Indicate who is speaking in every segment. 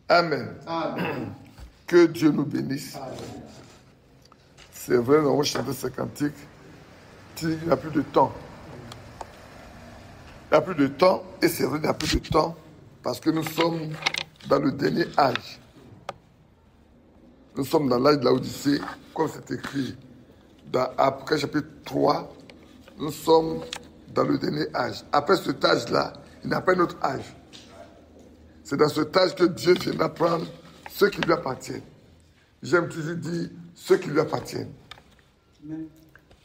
Speaker 1: Amen.
Speaker 2: Amen.
Speaker 1: Que Dieu nous bénisse.
Speaker 2: Amen.
Speaker 1: C'est vrai, nous avons chanté ce cantique. Il n'y a plus de temps. Il n'y a plus de temps, et c'est vrai, il n'y a plus de temps, parce que nous sommes dans le dernier âge. Nous sommes dans l'âge de la Odyssée, comme c'est écrit dans Apocalypse chapitre 3. Nous sommes dans le dernier âge. Après cet âge-là, il n'y a pas un autre âge. C'est dans cet âge que Dieu viendra prendre ceux qui lui appartiennent. J'aime toujours dire ceux qui lui appartiennent.
Speaker 2: Amen.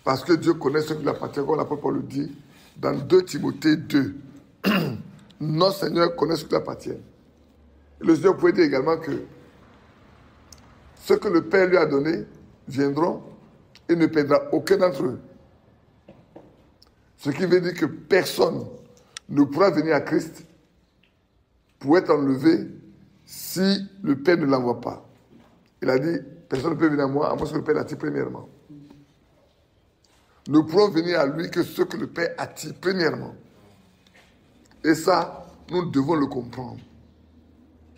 Speaker 1: Parce que Dieu connaît ceux qui lui appartiennent, comme l'apôtre Paul le dit dans 2 Timothée 2. Notre Seigneur connaît ceux qui lui appartiennent. Et le Seigneur pouvait dire également que ceux que le Père lui a donnés viendront et ne perdra aucun d'entre eux. Ce qui veut dire que personne ne pourra venir à Christ pour être enlevé si le Père ne l'envoie pas. Il a dit, personne ne peut venir à moi à moins que le Père l'attire premièrement. Nous pourrons venir à lui que ceux que le Père attire premièrement. Et ça, nous devons le comprendre.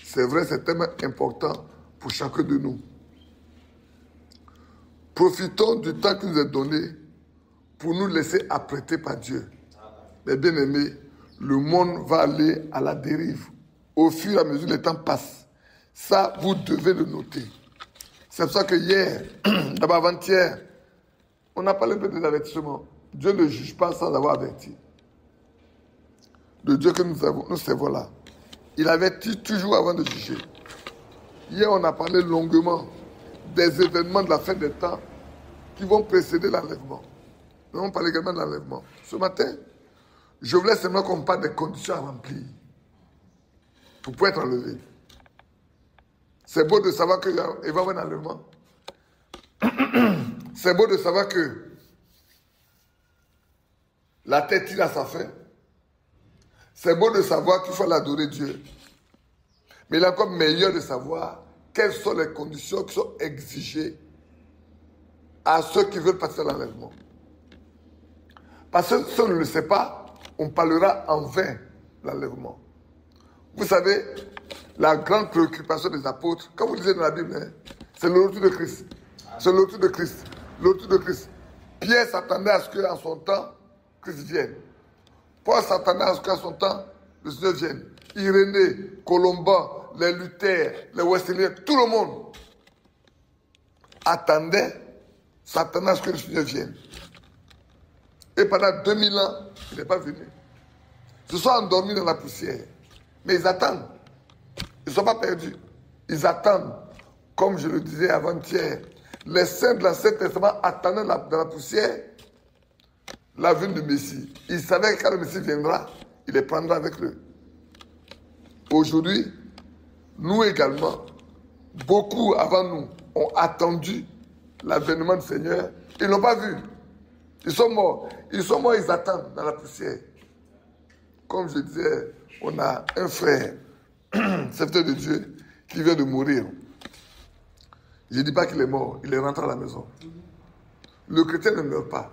Speaker 1: C'est vrai, c'est tellement important pour chacun de nous. Profitons du temps qui nous est donné pour nous laisser apprêter par Dieu. Mais bien aimés, le monde va aller à la dérive au fur et à mesure que le temps passe. Ça, vous devez le noter. C'est pour ça que hier, d'abord avant-hier, on a parlé un peu des avertissements. Dieu ne juge pas sans avoir averti. Le Dieu que nous servons là, il avertit toujours avant de juger. Hier, on a parlé longuement des événements de la fin des temps qui vont précéder l'enlèvement. Nous avons parlé également de l'enlèvement. Ce matin, je voulais seulement qu'on parle des conditions à remplir pour pouvoir être enlevé. C'est beau de savoir qu'il va y avoir un enlèvement. C'est beau de savoir que la tête tire à sa fin. C'est beau de savoir qu'il faut l'adorer Dieu. Mais il est encore meilleur de savoir quelles sont les conditions qui sont exigées à ceux qui veulent passer à l'enlèvement. Parce que si on ne le sait pas, on parlera en vain de l'enlèvement. Vous savez, la grande préoccupation des apôtres, comme vous lisez dans la Bible, hein, c'est le retour de Christ. C'est le retour de Christ. Le retour de Christ. Pierre s'attendait à ce qu'en son temps, Christ vienne. Paul s'attendait à ce qu'en son temps, le Seigneur vienne. Irénée, Colomban, les Luther, les Wesleyens, tout le monde s'attendait à ce que le Seigneur vienne. Et pendant 2000 ans, il n'est pas venu. Ils se sont endormis dans la poussière. Mais ils attendent. Ils ne sont pas perdus. Ils attendent. Comme je le disais avant-hier, les saints de l'Ancien Testament attendaient dans la poussière la venue du Messie. Ils savaient que quand le Messie viendra, il les prendra avec eux. Aujourd'hui, nous également, beaucoup avant nous ont attendu l'avènement du Seigneur. Ils ne l'ont pas vu. Ils sont morts. Ils attendent dans la poussière. Comme je disais, on a un frère, serviteur de Dieu, qui vient de mourir. Je ne dis pas qu'il est mort, il est rentré à la maison. Le chrétien ne meurt pas.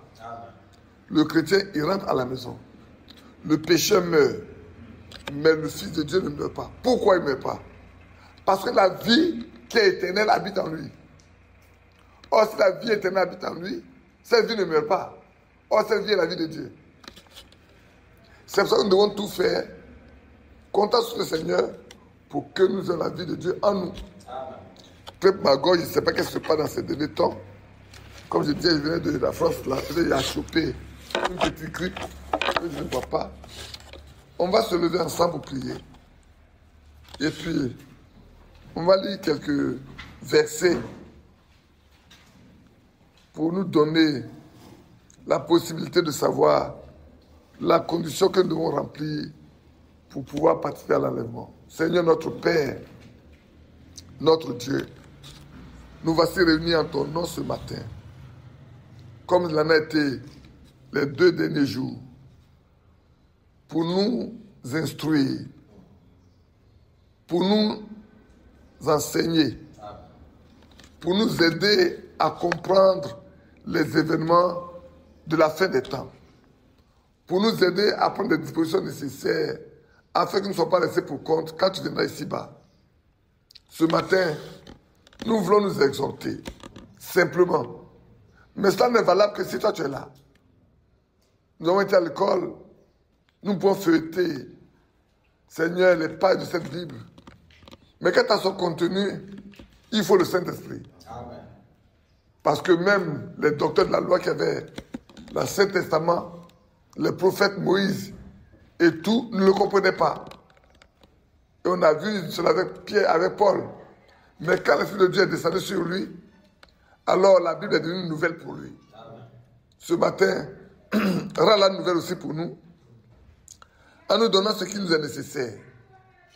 Speaker 1: Le chrétien, il rentre à la maison. Le pécheur meurt, mais le Fils de Dieu ne meurt pas. Pourquoi il ne meurt pas? Parce que la vie qui est éternelle habite en lui. Or, si la vie éternelle habite en lui, cette vie ne meurt pas. Or, cette vie est la vie de Dieu. C'est pour ça que nous devons tout faire, compter sur le Seigneur, pour que nous ayons la vie de Dieu en nous. Peut-être ma gorge, je ne sais pas ce qui se passe dans ces derniers temps. Comme je disais, je venais de la France, là, il a chopé une petite grippe que je ne vois pas. On va se lever ensemble pour prier. Et puis, on va lire quelques versets pour nous donner la possibilité de savoir la condition que nous devons remplir pour pouvoir participer à l'enlèvement. Seigneur notre Père, notre Dieu, nous voici réunis en ton nom ce matin, comme il en a été les 2 derniers jours, pour nous instruire, pour nous enseigner, pour nous aider à comprendre les événements de la fin des temps, pour nous aider à prendre les dispositions nécessaires afin que nous ne soyons pas laissés pour compte quand tu viendras ici-bas. Ce matin, nous voulons nous exhorter, simplement. Mais cela n'est valable que si toi tu es là. Nous avons été à l'école, nous pouvons feuilleter, Seigneur, les pages de cette Bible. Mais quant à son contenu, il faut le Saint-Esprit. Parce que même les docteurs de la loi qui avaient l'Ancien Testament, les prophètes Moïse et tout, ne le comprenaient pas. Et on a vu cela avec Pierre, avec Paul. Mais quand l'Esprit de Dieu est descendu sur lui, alors la Bible est devenue une nouvelle pour lui. Ce matin, rend la nouvelle aussi pour nous, en nous donnant ce qui nous est nécessaire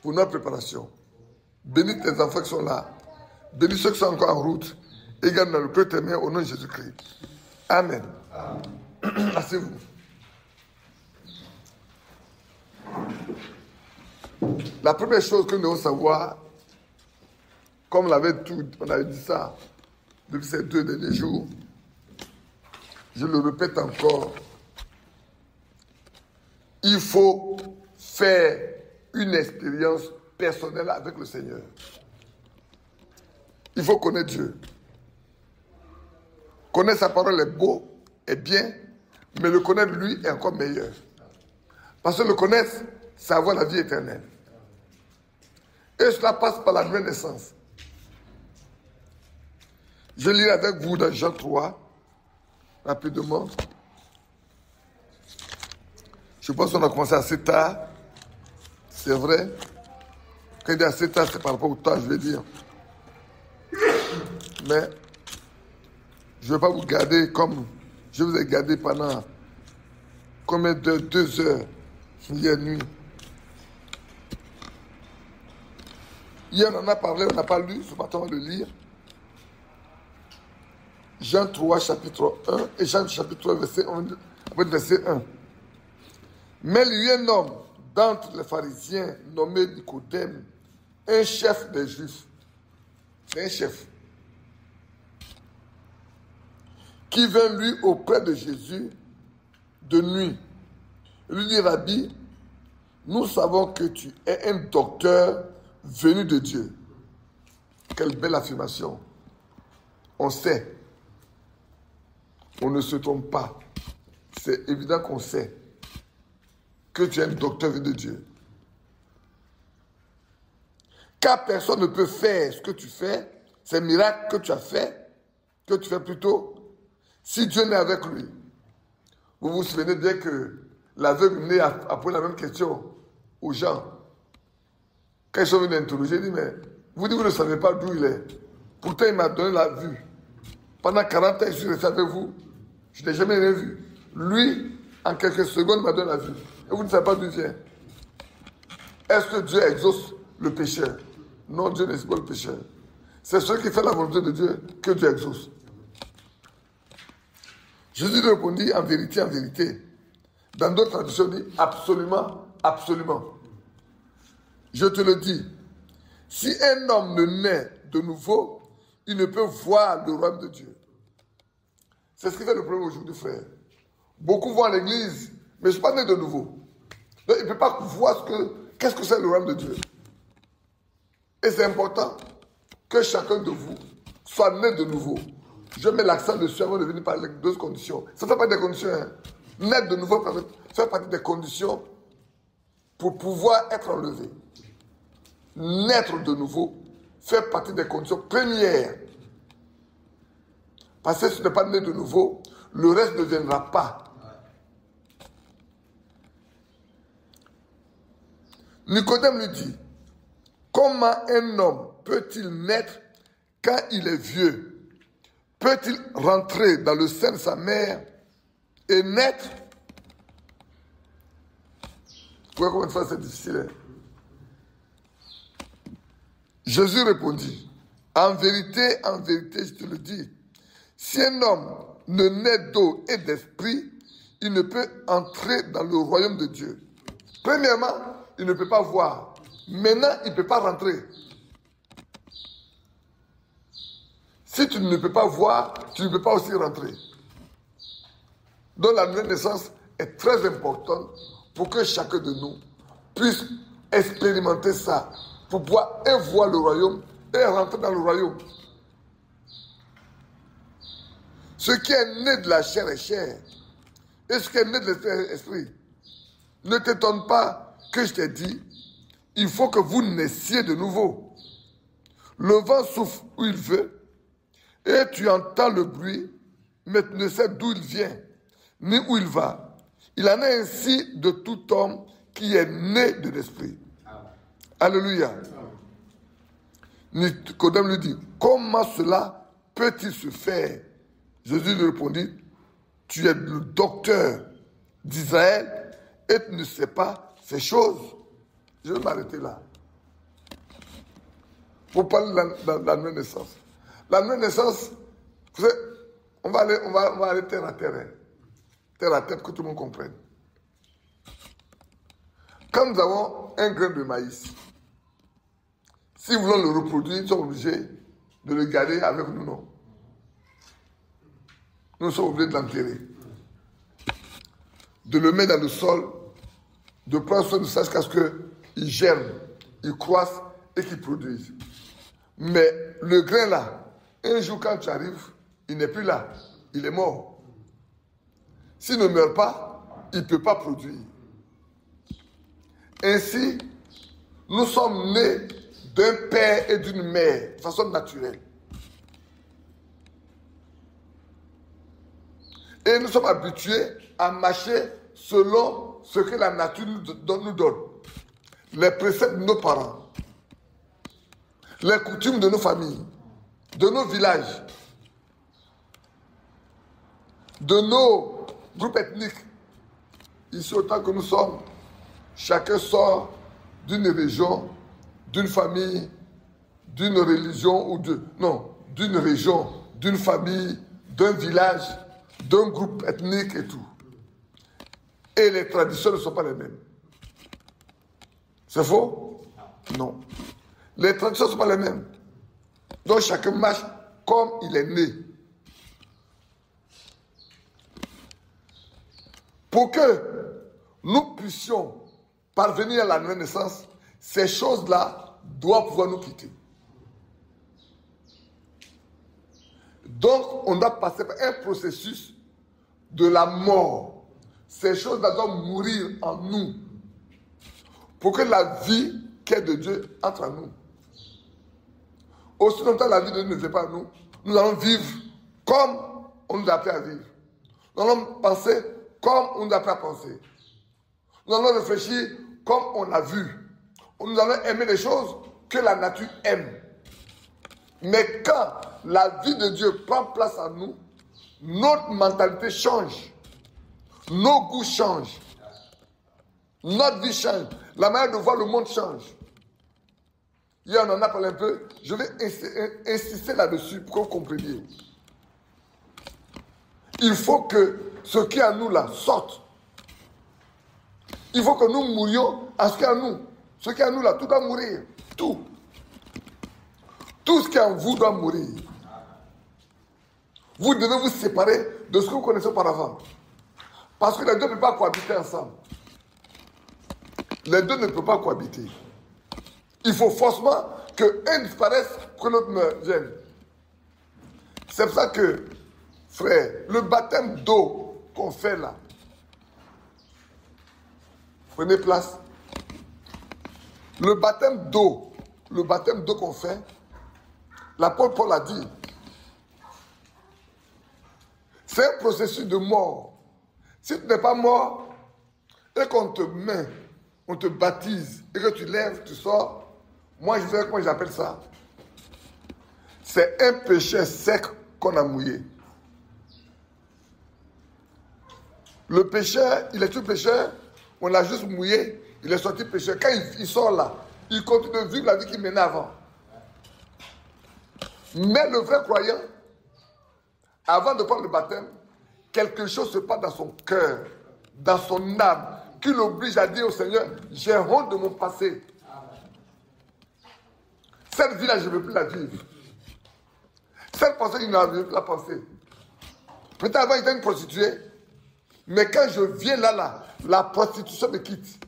Speaker 1: pour notre préparation. Bénis tes enfants qui sont là. Bénis ceux qui sont encore en route. Et garde dans le cœur tes mains au nom de Jésus-Christ. Amen. Asseyez-vous. La première chose que nous devons savoir, comme on avait dit ça depuis ces 2 derniers jours, je le répète encore, il faut faire une expérience personnelle avec le Seigneur. Il faut connaître Dieu. Connaître sa parole est beau, est bien, mais le connaître lui est encore meilleur. Parce que le connaître, c'est avoir la vie éternelle. Et cela passe par la nouvelle naissance. Je lirai avec vous dans Jean 3, rapidement. Je pense qu'on a commencé assez tard. C'est vrai. Quand il dit assez tard, c'est par rapport au temps, je vais dire. Mais je ne vais pas vous garder comme je vous ai gardé pendant combien d'heures? 2 heures hier nuit. Hier, on en a parlé, on n'a pas lu, ce matin, on va le lire. Jean 3, chapitre 1, et Jean chapitre 3, verset 1. Mais il y a un homme d'entre les pharisiens nommé Nicodème, un chef des Juifs. C'est un chef. Qui vint lui auprès de Jésus de nuit. Il lui dit, Rabbi, nous savons que tu es un docteur venu de Dieu. Quelle belle affirmation. On sait. On ne se trompe pas. C'est évident qu'on sait que tu es un docteur venu de Dieu. Car personne ne peut faire ce que tu fais, ces miracles que tu as fait, que tu fais plutôt, si Dieu n'est avec lui. Vous vous souvenez bien que l'aveugle venait à poser la même question aux gens. Quand ils sont venus interroger, il dit, mais vous dites que vous ne savez pas d'où il est. Pourtant, il m'a donné la vue. Pendant 40 ans, je suis resté avec vous. Je n'ai jamais rien vu. Lui, en quelques secondes, m'a donné la vue. Et vous ne savez pas d'où il vient. Est-ce que Dieu exauce le pécheur? Non, Dieu n'exauce pas le pécheur. C'est celui qui fait la volonté de Dieu que Dieu exauce. Jésus répondit en vérité. Dans d'autres traductions, il dit absolument, absolument. Je te le dis, si un homme ne naît de nouveau, il ne peut voir le royaume de Dieu. C'est ce qui fait le problème aujourd'hui, frère. Beaucoup vont à l'église, mais je ne suis pas né de nouveau. Donc, il ne peut pas voir qu'est-ce que c'est le royaume de Dieu. Et c'est important que chacun de vous soit né de nouveau. Je mets l'accent dessus avant de venir parler de 2 conditions. Ça ne fait pas des conditions. Hein. Naître de nouveau fait partie des conditions pour pouvoir être enlevé. Naître de nouveau fait partie des conditions premières. Parce que si tu n'es pas né de nouveau, le reste ne viendra pas. Nicodème lui dit, comment un homme peut-il naître quand il est vieux? Peut-il rentrer dans le sein de sa mère et naître? Vous voyez combien de fois c'est difficile. Hein? Jésus répondit, en vérité, je te le dis, si un homme ne naît d'eau et d'esprit, il ne peut entrer dans le royaume de Dieu. Premièrement, il ne peut pas voir. Maintenant, il ne peut pas rentrer. Si tu ne peux pas voir, tu ne peux pas aussi rentrer. Donc la nouvelle naissance est très importante pour que chacun de nous puisse expérimenter ça, pour pouvoir et voir le royaume et rentrer dans le royaume. Ce qui est né de la chair est chair. Et ce qui est né de l'esprit est esprit. Ne t'étonne pas que je t'ai dit, il faut que vous naissiez de nouveau. Le vent souffle où il veut, et tu entends le bruit, mais tu ne sais d'où il vient, ni où il va. Il en est ainsi de tout homme qui est né de l'esprit. Alléluia. Nicodème lui dit, comment cela peut-il se faire? Jésus lui répondit, tu es le docteur d'Israël et tu ne sais pas ces choses. Je vais m'arrêter là. Pour parler de la nouvelle naissance. La nouvelle naissance, vous savez, on va aller terre à terre. Hein. Terre à terre, pour que tout le monde comprenne. Quand nous avons un grain de maïs, si nous voulons le reproduire, nous sommes obligés de le garder avec nous, non? Nous sommes obligés de l'enterrer. De le mettre dans le sol, de prendre soin de ça jusqu'à ce qu'il germe, il croisse et qu'il produise. Mais le grain là, un jour quand tu arrives, il n'est plus là, il est mort. S'il ne meurt pas, il ne peut pas produire. Ainsi, nous sommes nés d'un père et d'une mère, de façon naturelle. Et nous sommes habitués à marcher selon ce que la nature nous donne. Les préceptes de nos parents, les coutumes de nos familles, de nos villages, de nos groupes ethniques. Ici, autant que nous sommes, chacun sort d'une région, d'une famille, d'une religion ou d'une région, d'une famille, d'un village, d'un groupe ethnique et tout. Et les traditions ne sont pas les mêmes. C'est faux? Non. Les traditions ne sont pas les mêmes. Donc chacun marche comme il est né. Pour que nous puissions parvenir à la nouvelle naissance, ces choses-là doivent pouvoir nous quitter. Donc, on doit passer par un processus de la mort. Ces choses-là doivent mourir en nous pour que la vie qui est de Dieu entre en nous. Aussi longtemps la vie de Dieu ne vient pas à nous, nous allons vivre comme on nous a appris à vivre. Nous allons penser comme on nous a appris à penser. Nous allons réfléchir comme on a vu. Nous allons aimer les choses que la nature aime. Mais quand la vie de Dieu prend place en nous, notre mentalité change. Nos goûts changent. Notre vie change. La manière de voir le monde change. Hier, on en a parlé un peu. Je vais insister là-dessus pour que vous compreniez. Il faut que ce qui est en nous là sorte. Il faut que nous mourions à ce qui est en nous. Ce qui est en nous là, tout doit mourir. Tout. Tout ce qui est en vous doit mourir. Vous devez vous séparer de ce que vous connaissez auparavant. Parce que les deux ne peuvent pas cohabiter ensemble. Les deux ne peuvent pas cohabiter. Il faut forcément qu'un disparaisse pour que l'autre vienne. C'est pour ça que, frère, le baptême d'eau qu'on fait là, prenez place. Le baptême d'eau qu'on fait, l'apôtre Paul a dit, c'est un processus de mort. Si tu n'es pas mort et qu'on te met, on te baptise et que tu lèves, tu sors, moi je sais comment j'appelle ça. C'est un péché sec qu'on a mouillé. Le pécheur, il est tout pécheur, on l'a juste mouillé, il est sorti pécheur. Quand il sort là, il continue de vivre la vie qu'il menait avant. Mais le vrai croyant, avant de prendre le baptême, quelque chose se passe dans son cœur, dans son âme, qui l'oblige à dire au Seigneur, j'ai honte de mon passé. Cette vie-là, je ne veux plus la vivre. Cette pensée, il n'a plus la penser. Peut-être avant, il était une prostituée, mais quand je viens là, la prostitution me quitte.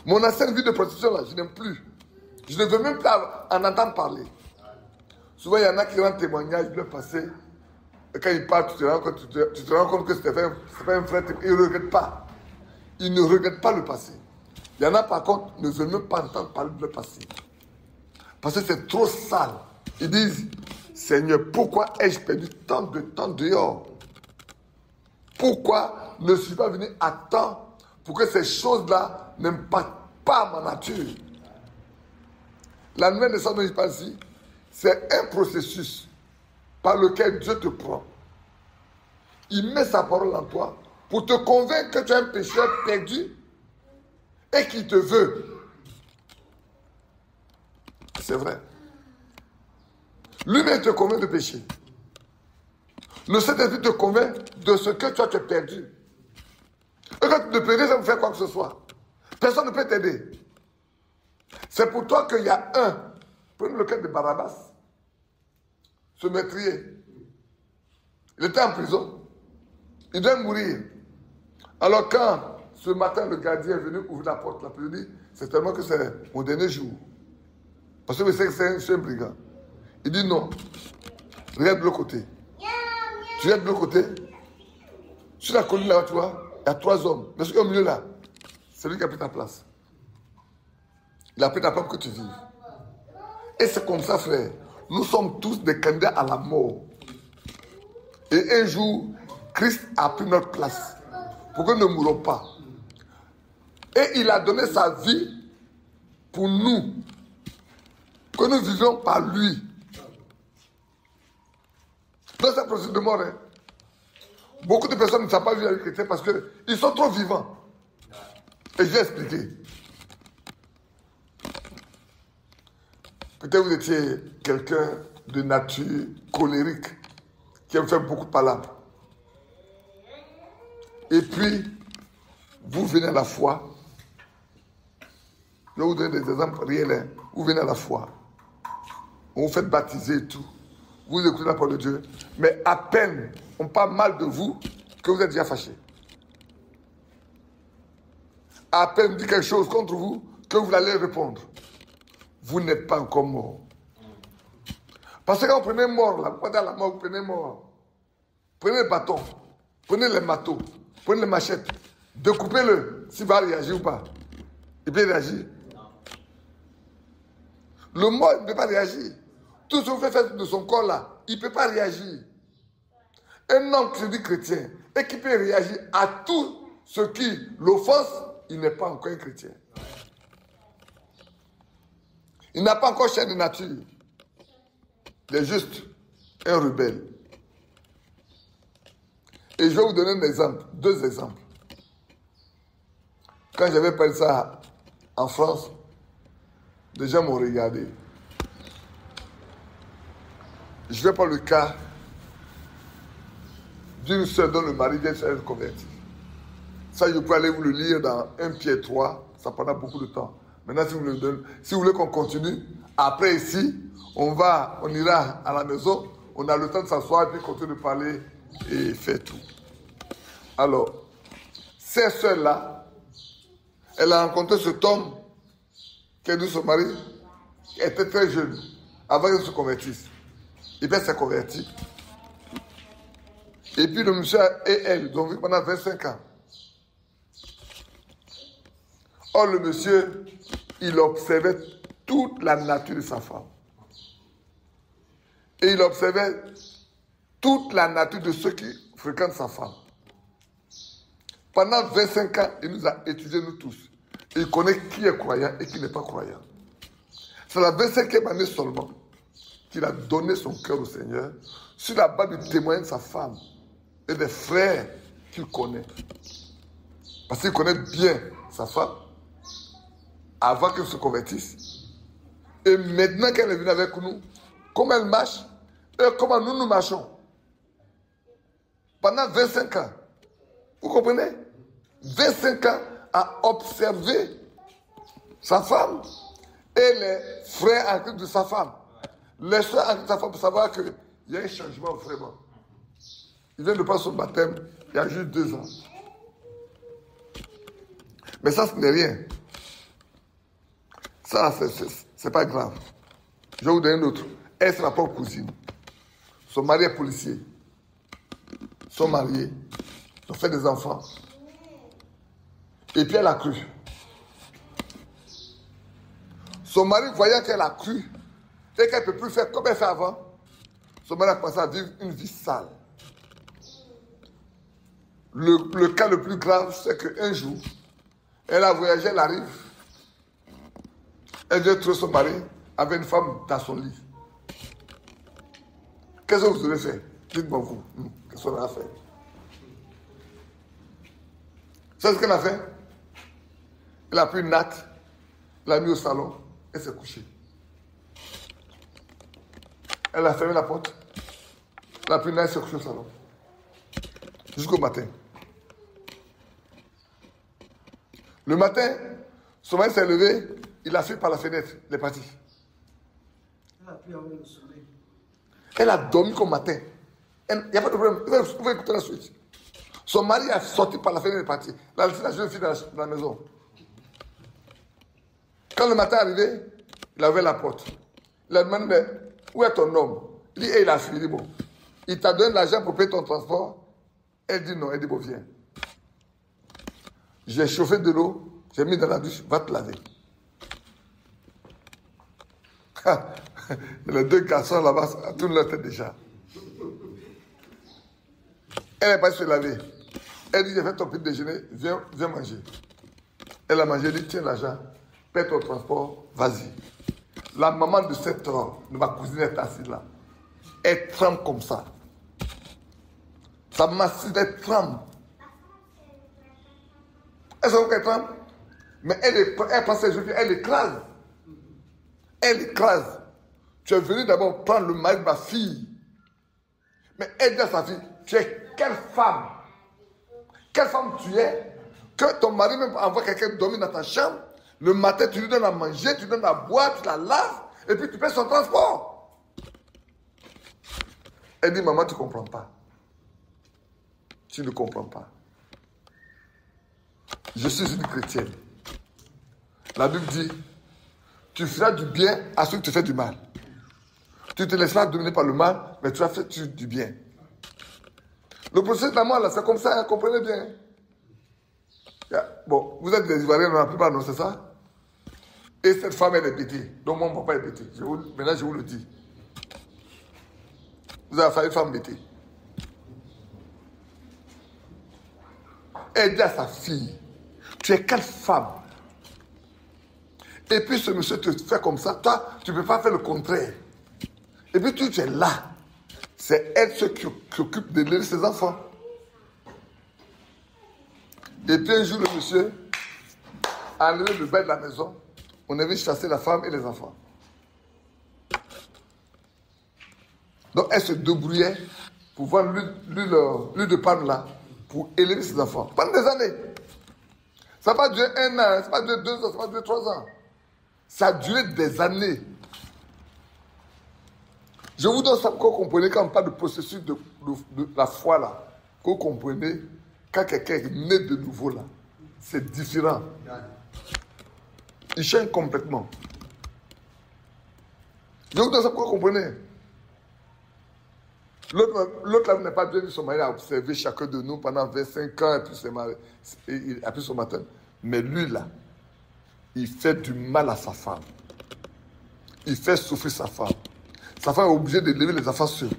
Speaker 1: Mon ancienne vie de prostitution, là, je n'aime plus. Je ne veux même pas en entendre parler. Souvent, il y en a qui rendent témoignage de leur passé. Et quand ils parlent, tu te rends compte que c'était pas un frère. Ils ne regrettent pas. Ils ne regrettent pas le passé. Il y en a, par contre, qui ne veulent même pas entendre parler de leur passé. Parce que c'est trop sale. Ils disent, Seigneur, pourquoi ai-je perdu tant de temps dehors? Pourquoi ne suis-je pas venu à temps pour que ces choses-là n'impactent pas ma nature? La nouvelle naissance dont je parle ici, c'est un processus par lequel Dieu te prend. Il met sa parole en toi pour te convaincre que tu es un pécheur perdu et qu'il te veut. C'est vrai. Lui-même te convainc de pécher. Le Saint-Esprit te convainc de ce que toi tu as perdu. Et quand tu te plairais, ça vous fait quoi que ce soit. Personne ne peut t'aider. C'est pour toi qu'il y a un. Prenez le cas de Barabbas. Ce meurtrier. Il était en prison. Il devait mourir. Alors quand ce matin le gardien est venu ouvrir la porte, la prison dit, c'est tellement que c'est mon dernier jour. Parce que c'est un brigand. Il dit non. Regarde de l'autre côté. Tu regardes de l'autre côté. Sur la colline là, tu vois, il y a 3 hommes. Mais celui au milieu là, c'est lui qui a pris ta place. Il a pris ta place pour que tu vives. Et c'est comme ça, frère. Nous sommes tous des candidats à la mort. Et un jour, Christ a pris notre place pour que nous ne mourons pas. Et il a donné sa vie pour nous. Que nous vivions par lui. Dans cette procédure de mort, hein, beaucoup de personnes ne savent pas vivre avec les chrétiens parce qu'ils sont trop vivants. Et je vais expliquer. Peut-être vous étiez quelqu'un de nature colérique, qui aime faire beaucoup de palabres. Et puis, vous venez à la foi. Je vais vous donner des exemples réels. Hein. Vous venez à la foi. On vous fait baptiser et tout. Vous écoutez la parole de Dieu. Mais à peine on parle mal de vous que vous êtes déjà fâché. À peine on dit quelque chose contre vous que vous allez répondre. Vous n'êtes pas encore mort. Parce que quand vous prenez mort, là, vous prenez la mort, vous prenez mort. Prenez le bâton, prenez les marteaux, prenez les machettes, découpez-le, s'il va réagir ou pas. Il peut réagir. Le mort il ne peut pas réagir. Tout ce que vous faites faire de son corps là, il ne peut pas réagir. Un homme qui se dit chrétien et qui peut réagir à tout ce qui l'offense, il n'est pas encore un chrétien. Il n'a pas encore chair de nature. Il est juste un rebelle. Et je vais vous donner un exemple, 2 exemples. Quand j'avais parlé ça en France, des gens m'ont regardé. Je vais prendre le cas d'une sœur dont le mari vient de se convertir. Ça, je peux aller vous le lire dans 1 Pierre 3, ça prendra beaucoup de temps. Maintenant, si vous voulez qu'on continue, après ici, on ira à la maison, on a le temps de s'asseoir et puis continuer de parler et faire tout. Alors, cette sœur-là, elle a rencontré cet homme qui est de son mari, qui était très jeune, avant qu'il se convertisse. Et puis elle s'est convertie. Et puis le monsieur et elle, ils ont vécu pendant 25 ans. Or, le monsieur, il observait toute la nature de sa femme. Et il observait toute la nature de ceux qui fréquentent sa femme. Pendant 25 ans, il nous a étudiés, nous tous. Et il connaît qui est croyant et qui n'est pas croyant. C'est la 25e année seulement qu'il a donné son cœur au Seigneur sur la base du témoignage de sa femme et des frères qu'il connaît. Parce qu'il connaît bien sa femme avant qu'elle se convertisse. Et maintenant qu'elle est venue avec nous, comment elle marche et comment nous marchons. Pendant 25 ans. Vous comprenez? 25 ans à observer sa femme et les frères en Christ de sa femme. Les soeurs en Christ de sa femme pour savoir qu'il y a un changement vraiment. Il vient de passer son baptême il y a juste 2 ans. Mais ça, ce n'est rien. Ça, c'est pas grave. Je vais vous donner une autre. Elle, c'est ma propre cousine. Son mari est policier. Ils sont mariés. Ils ont fait des enfants. Et puis elle a cru. Son mari, voyant qu'elle a cru et qu'elle ne peut plus faire comme elle fait avant, son mari a commencé à vivre une vie sale. Le cas le plus grave, c'est qu'un jour, elle a voyagé, elle arrive. Elle vient trouver son mari avec une femme dans son lit. Qu'est-ce que vous aurez fait? Dites-moi vous. Qu'est-ce qu'on a fait? C'est ce qu'elle a fait? Elle a pris une natte, l'a mis au salon et s'est couchée. Elle a fermé la porte, elle a pris une natte et s'est couchée au salon. Jusqu'au matin. Le matin, son mari s'est levé, il a fui par la fenêtre, il est parti.
Speaker 2: Elle a pu avoir le soleil.
Speaker 1: Elle a dormi comme matin. Il n'y a pas de problème, vous pouvez écouter la suite. Son mari a sorti par la fenêtre et est parti. La jeune fille dans la maison. Quand le matin est arrivé, il a ouvert la porte. Il a demandé, mais où est ton homme? Il dit, il a fui. Il dit, bon, il t'a donné l'argent pour payer ton transport? Elle dit non, elle dit, bon, viens. J'ai chauffé de l'eau, j'ai mis dans la douche, va te laver. Les deux garçons là-bas tournent leur tête déjà. Elle n'est pas se laver. Elle dit, j'ai fait ton petit déjeuner, viens manger. Elle a mangé, elle dit, tiens l'argent, paie ton transport, vas-y. La maman de 7 ans, de ma cousine est assise là. Elle tremble comme ça. Sa maman, elle tremble. Elle sait qu'elle tremble. Mais elle prend ses joues, elle écrase. Elle écrase. Tu es venu d'abord prendre le mari de ma fille. Mais elle dit à sa fille, tu es quelle femme? Quelle femme tu es? Que ton mari même envoie quelqu'un dormir dans ta chambre. Le matin, tu lui donnes à manger, tu lui donnes à boire, tu la laves, et puis tu payes son transport. Elle dit, maman, tu ne comprends pas. Tu ne comprends pas. Je suis une chrétienne. La Bible dit, tu feras du bien à ceux qui te font du mal. Tu ne te laisseras dominer par le mal, mais tu as fait du bien. Le processus d'amour, là, c'est comme ça, hein, comprenez bien. Bon, vous êtes des Ivoiriens, la plupart, non, c'est ça? Et cette femme, elle est bêtée. Donc mon papa est bêté. Maintenant, je vous le dis. Vous avez fait une femme bêtée. Elle dit à sa fille, tu es quelle femme? Et puis ce monsieur te fait comme ça, toi, tu ne peux pas faire le contraire. Et puis tu es là. C'est elle ceux qui occupe d'élever ses enfants. Et puis un jour, le monsieur a enlevé le bail de la maison. On avait chassé la femme et les enfants. Donc elle se débrouillait pour voir l'huile de palme là, pour élever ses enfants. Pendant des années. Ça n'a pas duré 1 an, ça n'a pas duré 2 ans, ça n'a pas duré 3 ans. Ça a duré des années. Je vous donne ça pour que vous compreniez quand on parle de processus de la foi là. Que vous comprenez quand quelqu'un est né de nouveau là. C'est différent. Il change complètement. Je vous donne ça pour que vous compreniez. L'autre là n'est pas bien vu, son mari a observé chacun de nous pendant 25 ans et puis son matin. Mais lui là, il fait du mal à sa femme. Il fait souffrir sa femme. Sa femme est obligée d'élever les enfants seuls.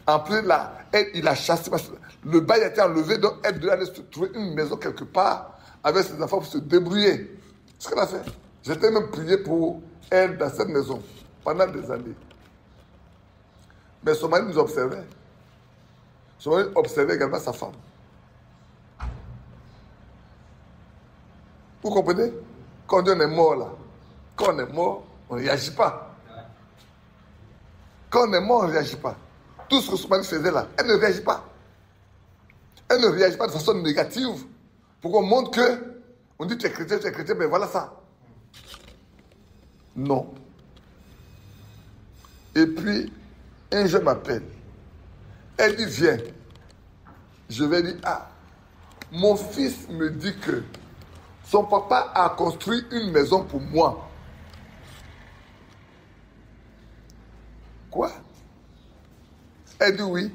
Speaker 1: En plus là, il a chassé parce que le bail a été enlevé, donc elle devait aller se trouver une maison quelque part avec ses enfants pour se débrouiller. C'est ce qu'elle a fait. J'étais même prié pour elle dans cette maison pendant des années. Mais son mari nous observait. Son mari observait également sa femme. Vous comprenez? Quand on est mort là, quand on est mort, on ne réagit pas. Quand on est mort, on ne réagit pas. Tout ce que son mari faisait là, elle ne réagit pas. Elle ne réagit pas de façon négative pour qu'on montre que, on dit tu es chrétien, mais voilà ça. Non. Et puis, un jour m'appelle. Elle dit, viens. Je vais dire, ah, mon fils me dit que son papa a construit une maison pour moi. Quoi? Elle dit oui.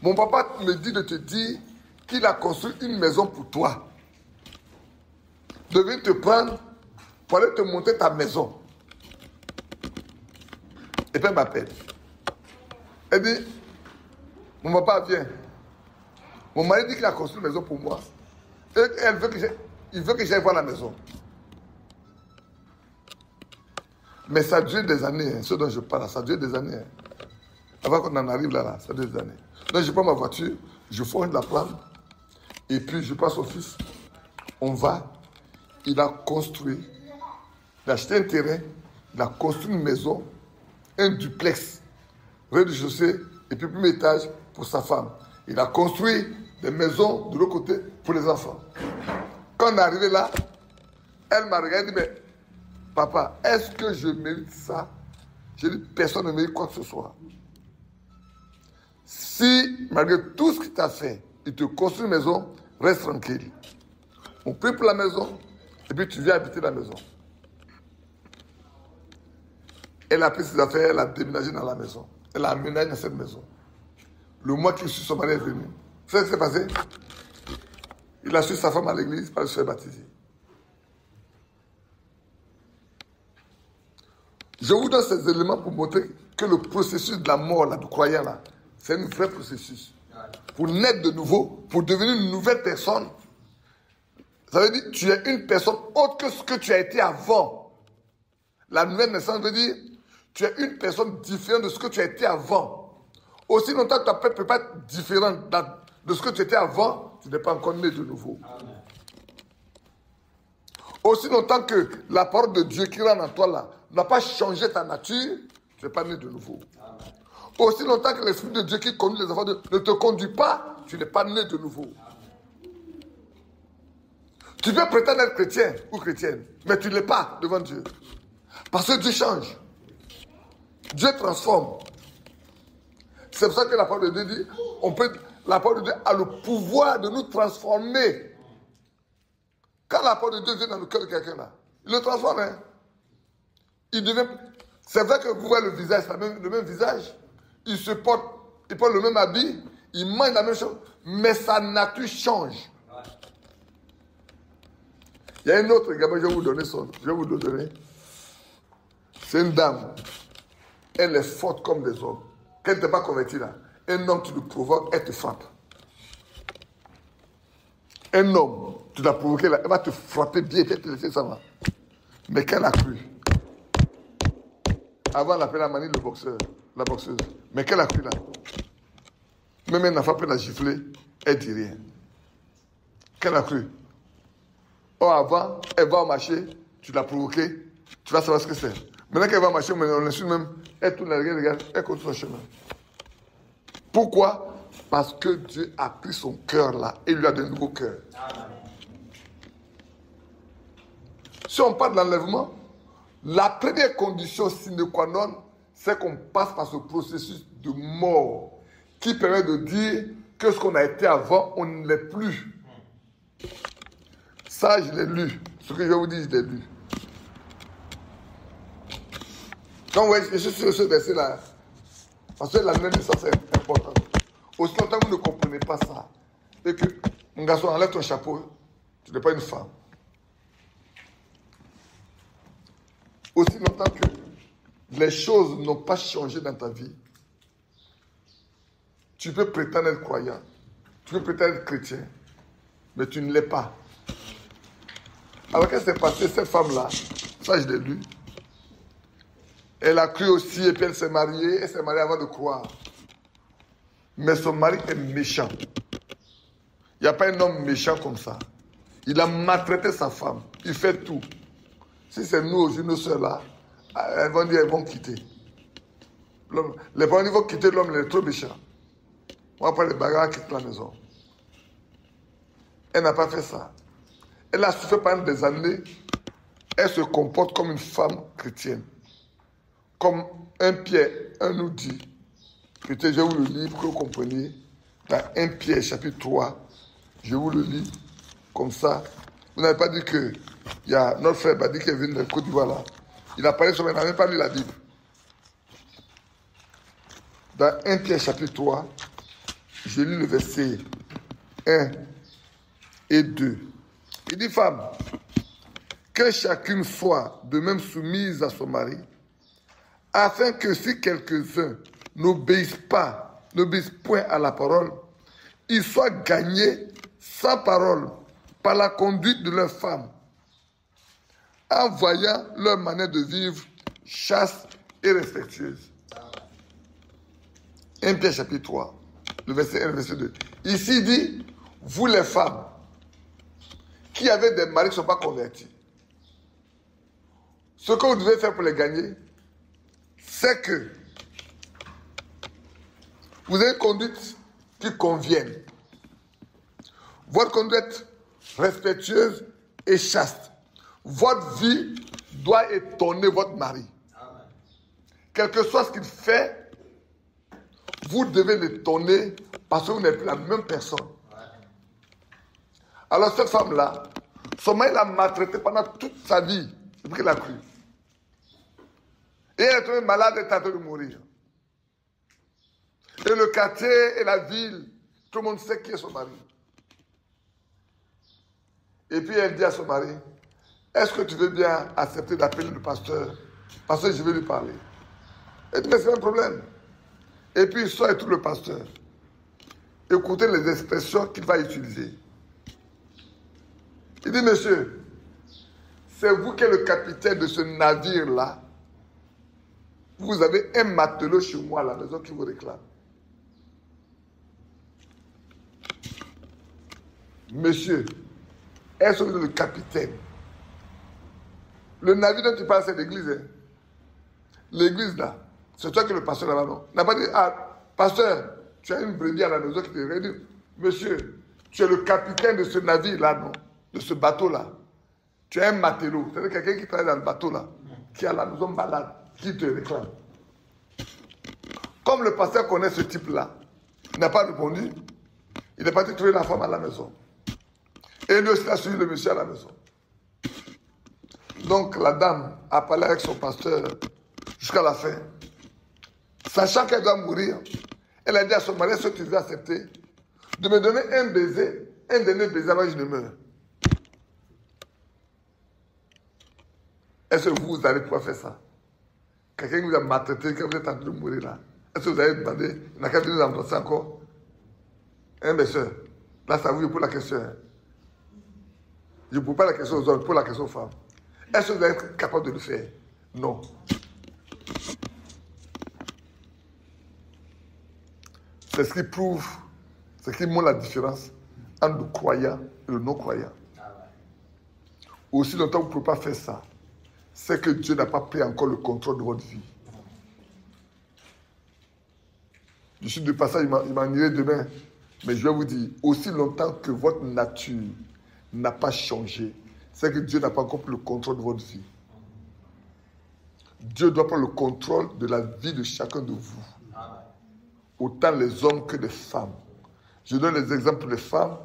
Speaker 1: Mon papa me dit de te dire qu'il a construit une maison pour toi. De venir te prendre pour aller te monter ta maison. Et puis elle m'appelle. Elle dit, mon papa vient. Mon mari dit qu'il a construit une maison pour moi. Et il veut que j'aille voir la maison. Mais ça dure des années, hein, ce dont je parle, ça dure des années. Hein. Avant qu'on en arrive là, ça dure des années. Donc je prends ma voiture, je forge la plante, et puis je passe au fils. On va, il a construit, il a acheté un terrain, il a construit une maison, un duplex, rez-de-chaussée, et puis premier étage pour sa femme. Il a construit des maisons de l'autre côté pour les enfants. Quand on est arrivé là, elle m'a regardé et dit, mais papa, est-ce que je mérite ça? J'ai dit, personne ne mérite quoi que ce soit. Si, malgré tout ce qu'il t'a fait, il te construit une maison, reste tranquille. On paie pour la maison, et puis tu viens habiter la maison. Elle a pris ses affaires, elle a déménagé dans la maison. Elle a aménagé dans cette maison. Le mois qu'il suit, son mari est venu. Vous savez ce qui s'est passé? Il a suivi sa femme à l'église, pour se faire baptiser. Je vous donne ces éléments pour montrer que le processus de la mort, là, du croyant, là, c'est un vrai processus. Pour naître de nouveau, pour devenir une nouvelle personne, ça veut dire que tu es une personne autre que ce que tu as été avant. La nouvelle naissance veut dire tu es une personne différente de ce que tu as été avant. Aussi longtemps que ta peur ne peut pas être différente de ce que tu étais avant, tu n'es pas encore né de nouveau. Amen. Aussi longtemps que la parole de Dieu qui rentre en toi là n'a pas changé ta nature, tu n'es pas né de nouveau. Amen. Aussi longtemps que l'Esprit de Dieu qui conduit les enfants ne te conduit pas, tu n'es pas né de nouveau. Amen. Tu peux prétendre être chrétien ou chrétienne, mais tu ne l'es pas devant Dieu. Parce que Dieu change. Dieu transforme. C'est pour ça que la parole de Dieu dit, la parole de Dieu a le pouvoir de nous transformer. Quand la parole de Dieu vient dans le cœur de quelqu'un là, il le transforme. Hein? Il devient. C'est vrai que vous voyez le visage, le même visage. Il porte le même habit, il mange la même chose, mais sa nature change. Il y a une autre, je vais vous donner son. Je vais vous le donner. C'est une dame. Elle est forte comme des hommes. Quand elle n'est pas convertie là, un homme, tu le provoques, elle te frappe. Un homme, tu l'as provoqué là, elle va te frapper bien, elle te laisser ça va. Mais qu'elle a cru. Avant, elle appelait la manie le boxeur, la boxeuse. Mais qu'elle a cru là. Même un enfant peut la gifler, elle ne dit rien. Qu'elle a cru. Or avant, elle va au marché, tu l'as provoqué, tu vas savoir ce que c'est. Maintenant qu'elle va au marché, on l'insulte même, elle tourne, elle regarde, elle continue son chemin. Pourquoi? Parce que Dieu a pris son cœur là et lui a donné un nouveau cœur. Si on parle de l'enlèvement, la première condition sine qua non, c'est qu'on passe par ce processus de mort qui permet de dire que ce qu'on a été avant, on ne l'est plus. Ça, je l'ai lu. Ce que je vais vous dire, je l'ai lu. Quand vous voyez, je suis sur ce verset-là, parce que la naissance est importante. Aussi longtemps que vous ne comprenez pas ça, et que, mon garçon, enlève ton chapeau, tu n'es pas une femme. Aussi longtemps que les choses n'ont pas changé dans ta vie, tu peux prétendre être croyant, tu peux prétendre être chrétien, mais tu ne l'es pas. Alors qu'est-ce qui s'est passé, cette femme-là, ça je l'ai lu, elle a cru aussi et puis elle s'est mariée avant de croire. Mais son mari est méchant. Il n'y a pas un homme méchant comme ça. Il a maltraité sa femme. Il fait tout. Si c'est nous aujourd'hui, nos soeurs là, elles vont dire, elles vont quitter. Les parents vont quitter l'homme, il est trop méchant. On va pas les bagarres, quitte la maison. Elle n'a pas fait ça. Elle a souffert pendant des années. Elle se comporte comme une femme chrétienne. Comme 1 Pierre 1 nous dit, peut-être je vous le lis pour que vous compreniez, dans 1 Pierre chapitre 3, je vous le lis comme ça. Vous n'avez pas dit que, il y a notre frère Badi qui est venu de Côte d'Ivoire là, il a parlé sur, il n'a même pas lu la Bible. Dans 1 Pierre chapitre 3, je lis le verset 1 et 2. Il dit, femme, que chacune soit de même soumise à son mari, afin que si quelques-uns n'obéissent point à la parole, ils soient gagnés sans parole par la conduite de leurs femmes, en voyant leur manière de vivre chaste et respectueuse. 1 Pierre chapitre 3, le verset 1, le verset 2. Ici, il dit, vous les femmes, qui avez des maris qui ne sont pas convertis, ce que vous devez faire pour les gagner, c'est que vous avez une conduite qui convienne. Votre conduite respectueuse et chaste. Votre vie doit étonner votre mari. Amen. Quel que soit ce qu'il fait, vous devez l'étonner parce que vous n'êtes plus la même personne. Alors cette femme-là, son mari l'a maltraitée pendant toute sa vie, depuis qu'elle a cru. Et elle est tombée malade et est en train de mourir. Et le quartier et la ville, tout le monde sait qui est son mari. Et puis elle dit à son mari, est-ce que tu veux bien accepter d'appeler le pasteur? Parce que je vais lui parler. Elle dit, mais c'est un problème. Et puis il sort et tout le pasteur. Écoutez les expressions qu'il va utiliser. Il dit, monsieur, c'est vous qui êtes le capitaine de ce navire-là. Vous avez un matelot chez moi à la maison qui vous réclame. Monsieur, est-ce que vous êtes le capitaine? Le navire dont tu parles, c'est l'église. Hein? L'église là, c'est toi qui es le pasteur là-bas, non? Il n'a pas dit, ah, pasteur, tu as une brebis à la maison qui te réunit. Monsieur, tu es le capitaine de ce navire-là, non? De ce bateau-là. Tu es un matelot. C'est-à-dire quelqu'un qui travaille dans le bateau là, qui est à la maison malade, qui te réclame. Comme le pasteur connaît ce type-là, il n'a pas répondu. Il est parti trouver la femme à la maison. Et lui aussi a suivi le monsieur à la maison. Donc la dame a parlé avec son pasteur jusqu'à la fin. Sachant qu'elle doit mourir, elle a dit à son mari, est-ce que tu veux accepter de me donner un baiser, un dernier baiser avant que je ne meure? Est-ce que vous allez pouvoir faire ça? Quelqu'un vous a maltraité, quand vous êtes en train de mourir là. Est-ce que vous allez demander, il n'a qu'à venir vous embrasser encore? Hein, mes soeurs, là, ça vous pose la question. Je ne pose pas la question aux hommes, je pose la question aux femmes. Est-ce que vous allez être capable de le faire? Non. C'est ce qui prouve, c'est ce qui montre la différence entre le croyant et le non-croyant. Aussi longtemps que vous ne pouvez pas faire ça, c'est que Dieu n'a pas pris encore le contrôle de votre vie. Je suis de passage, il m'en irait demain. Mais je vais vous dire, aussi longtemps que votre nature n'a pas changé, c'est que Dieu n'a pas encore pris le contrôle de votre vie. Dieu doit prendre le contrôle de la vie de chacun de vous. Autant les hommes que les femmes. Je donne les exemples pour les femmes,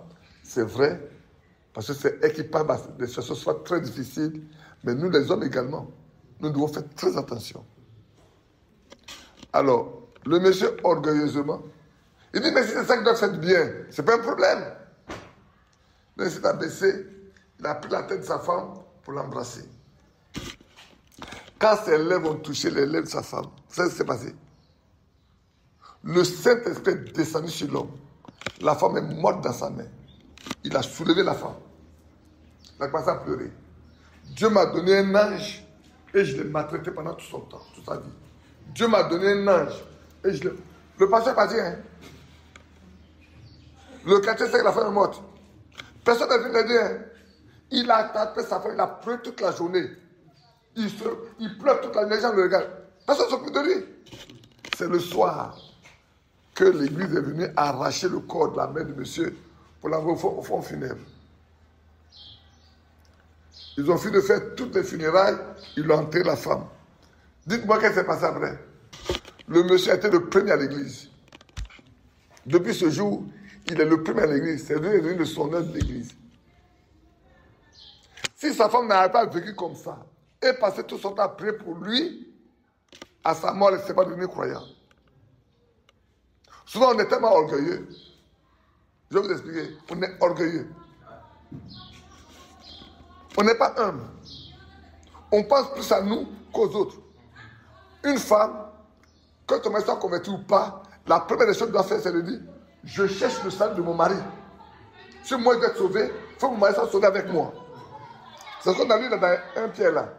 Speaker 1: c'est vrai, parce que c'est elles qui parlent des situations soit très difficiles, mais nous les hommes également, nous devons faire très attention. Alors, le monsieur orgueilleusement, il dit, mais si c'est ça qui doit faire du bien, c'est pas un problème. Mais il s'est abaissé, il a pris la tête de sa femme pour l'embrasser. Quand ses lèvres ont touché les lèvres de sa femme, ça s'est passé. Le Saint-Esprit est descendu sur l'homme. La femme est morte dans sa main. Il a soulevé la femme. Il a commencé à pleurer. Dieu m'a donné un ange et je l'ai maltraité pendant tout son temps, toute sa vie. Dieu m'a donné un ange et je l'ai... Le pasteur est parti, hein? Le quartier sait que la femme est morte. Personne n'a vu le dire. Hein? Il a tapé sa femme, il a pleuré toute la journée. Il pleure toute la journée, les gens le regardent. Personne ne s'occupe de lui. C'est le soir que l'église est venue arracher le corps de la mère de monsieur pour l'envoyer au fond funèbre. Ils ont fini de faire toutes les funérailles, ils ont enterré la femme. Dites-moi qu'est-ce qui s'est passé après. Le monsieur a été le premier à l'église. Depuis ce jour, il est le premier à l'église. C'est devenu le sonneur de l'église. Si sa femme n'avait pas vécu comme ça, et passé tout son temps à prier pour lui, à sa mort, elle ne s'est pas devenue croyante. Souvent, on est tellement orgueilleux. Je vais vous expliquer. On est orgueilleux. On n'est pas humble. On pense plus à nous qu'aux autres. Une femme, quand ton mari soit converti ou pas, la première des choses qu'elle doit faire, c'est de dire, je cherche le salut de mon mari. Si moi je dois être sauvé, il faut que mon mari soit sauvé avec moi. C'est ce qu'on a lu dans 1 Pierre là.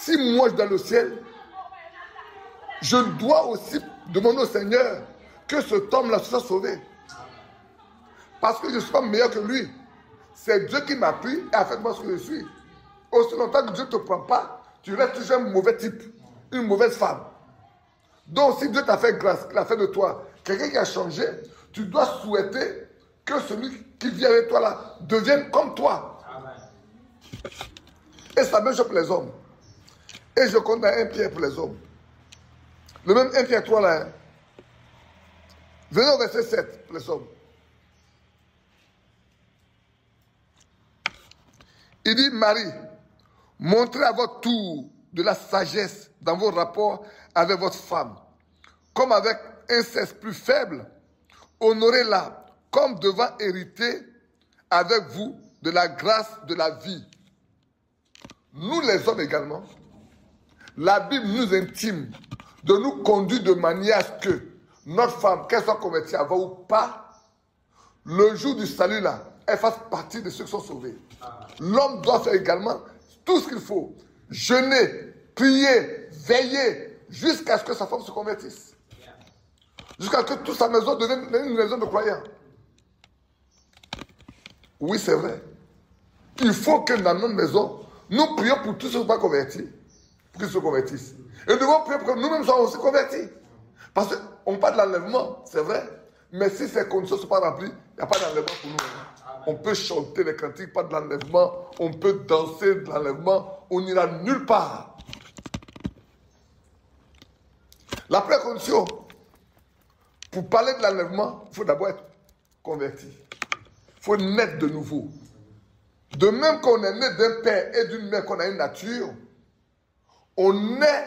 Speaker 1: Si moi je dois aller au ciel, je dois aussi demander au Seigneur que cet homme-là soit sauvé. Parce que je ne suis pas meilleur que lui. C'est Dieu qui m'a pris et a fait de moi ce que je suis. Aussi longtemps que Dieu ne te prend pas, tu restes toujours un mauvais type, une mauvaise femme. Donc si Dieu t'a fait grâce, qu'il a fait de toi quelqu'un qui a changé, tu dois souhaiter que celui qui vient avec toi là devienne comme toi. Amen. Et c'est la même chose pour les hommes. Et je compte dans 1 Pierre pour les hommes. Le même 1 Pierre 3 là. Hein. Venez au verset 7 pour les hommes. Il dit, Marie, montrez à votre tour de la sagesse dans vos rapports avec votre femme. Comme avec un sexe plus faible, honorez-la comme devant hériter avec vous de la grâce de la vie. Nous les hommes également, la Bible nous intime de nous conduire de manière à ce que notre femme, qu'elle soit convertie avant ou pas, le jour du salut là, elle fasse partie de ceux qui sont sauvés. L'homme doit faire également tout ce qu'il faut. Jeûner, prier, veiller, jusqu'à ce que sa femme se convertisse. Jusqu'à ce que toute sa maison devienne une maison de croyants. Oui, c'est vrai. Il faut que dans notre maison, nous prions pour tous ceux qui ne sont pas convertis, pour qu'ils se convertissent. Et nous devons prier pour que nous-mêmes soyons aussi convertis. Parce qu'on parle de l'enlèvement, c'est vrai. Mais si ces conditions ne sont pas remplies, il n'y a pas d'enlèvement pour nous. On peut chanter les cantiques, pas de l'enlèvement. On peut danser de l'enlèvement. On n'ira nulle part. La première condition, pour parler de l'enlèvement, il faut d'abord être converti. Il faut naître de nouveau. De même qu'on est né d'un père et d'une mère, qu'on a une nature, on naît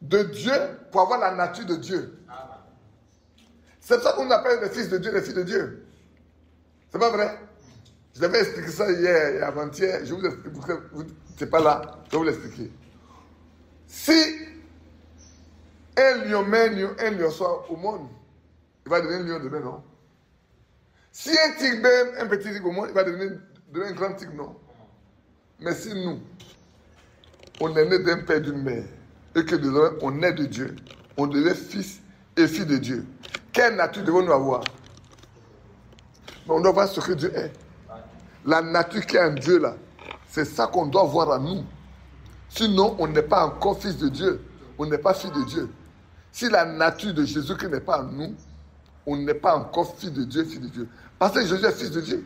Speaker 1: de Dieu pour avoir la nature de Dieu. C'est pour ça qu'on appelle les fils de Dieu les filles de Dieu. C'est pas vrai? Je l'avais expliqué ça hier et avant-hier. Je vous explique, vous n'êtes pas là, je vais vous l'expliquer. Si un lion met un lion soit au monde, il va devenir un lion demain, non? Si un tigre met un petit tigre au monde, il va devenir un grand tigre, non? Mais si nous, on est né d'un père et d'une mère, et que désormais on est de Dieu, on devient fils et fille de Dieu, quelle nature devons-nous avoir? Mais on doit voir ce que Dieu est. La nature qui est en Dieu là, c'est ça qu'on doit voir en nous. Sinon, on n'est pas encore fils de Dieu. On n'est pas fille de Dieu. Si la nature de Jésus qui n'est pas en nous, on n'est pas encore fils de Dieu, fille de Dieu. Parce que Jésus est fils de Dieu.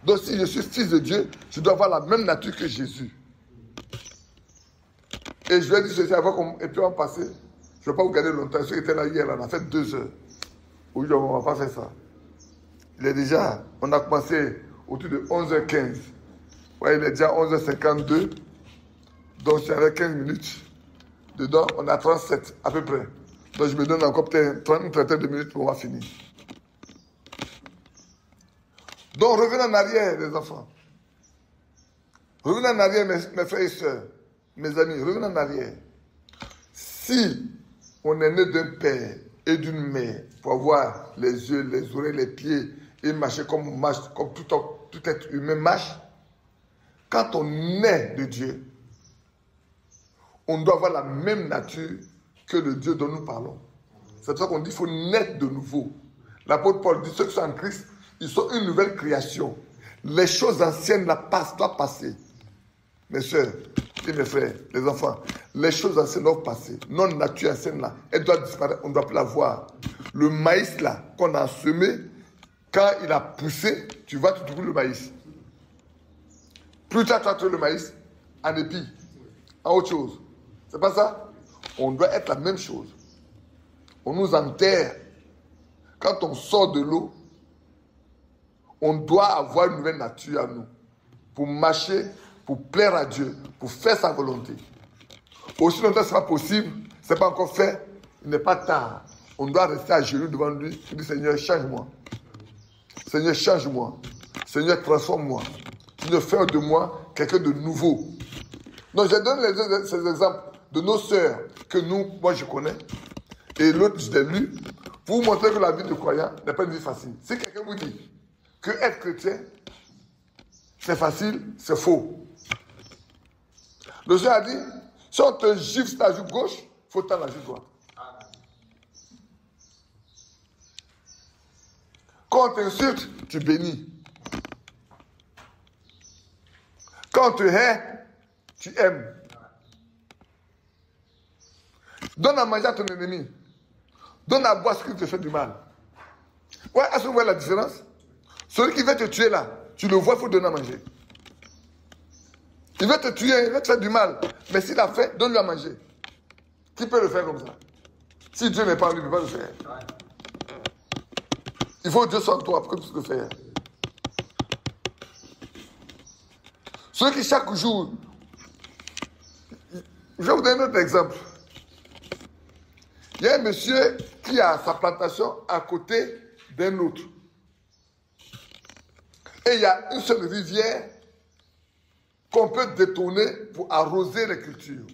Speaker 1: Donc si je suis fils de Dieu, je dois avoir la même nature que Jésus. Et je lui ai dit ceci avant qu'on ait pu en passer. Je ne vais pas vous garder longtemps. Ceux qui étaient là hier, on a fait 2 heures. Aujourd'hui, on ne va pas faire ça. Il est déjà, on a commencé autour de 11h15. Ouais, il est déjà 11h52. Donc, c'est avec 15 minutes. Dedans, on a 37 à peu près. Donc, je me donne encore peut-être une trentaine de minutes pour on va finir. Donc, revenons en arrière, les enfants. Revenons en arrière, mes frères et sœurs, mes amis, revenons en arrière. Si on est né d'un père et d'une mère pour avoir les yeux, les oreilles, les pieds et marcher comme on marche, comme tout être humain marche, quand on est de Dieu, on doit avoir la même nature que le Dieu dont nous parlons. C'est pour ça qu'on dit qu'il faut naître de nouveau. L'apôtre Paul dit ceux qui sont en Christ, ils sont une nouvelle création. Les choses anciennes doivent passer. Mes soeurs et mes frères, les enfants, les choses anciennes doivent passer. Notre nature ancienne là, elle doit disparaître, on ne doit plus la voir. Le maïs là, qu'on a semé, quand il a poussé, tu vas te trouver le maïs. Plus tard, tu vas trouver le maïs en épi, en autre chose. C'est pas ça? On doit être la même chose. On nous enterre. Quand on sort de l'eau, on doit avoir une nouvelle nature à nous. Pour marcher, pour plaire à Dieu, pour faire sa volonté. Aussi longtemps que ce n'est pas possible, ce n'est pas encore fait, il n'est pas tard. On doit rester à genoux devant lui et dire Seigneur, change-moi. Seigneur, change-moi. Seigneur, transforme-moi. Seigneur, fais de moi quelqu'un de nouveau. Donc, je donne ces exemples de nos sœurs que moi je connais, et l'autre, je l'ai lu, pour vous montrer que la vie de croyant n'est pas une vie facile. Si quelqu'un vous dit que être chrétien, c'est facile, c'est faux. Le Seigneur a dit, si on te gifle sur la joue gauche, il faut tendre la joue droite. Quand on t'insulte, tu bénis. Quand on te hait, tu aimes. Donne à manger à ton ennemi. Donne à boire ce qui te fait du mal. Ouais, est-ce que vous voyez la différence? Celui qui veut te tuer là, tu le vois, il faut donner à manger. Il veut te tuer, il veut te faire du mal. Mais s'il a fait, donne-lui à manger. Qui peut le faire comme ça? Si Dieu n'est pas lui, il ne peut pas le faire. Il faut que Dieu soit en toi pour que tu puisses le faire. Ceux qui chaque jour... Je vais vous donner un autre exemple. Il y a un monsieur qui a sa plantation à côté d'un autre. Et il y a une seule rivière qu'on peut détourner pour arroser les cultures.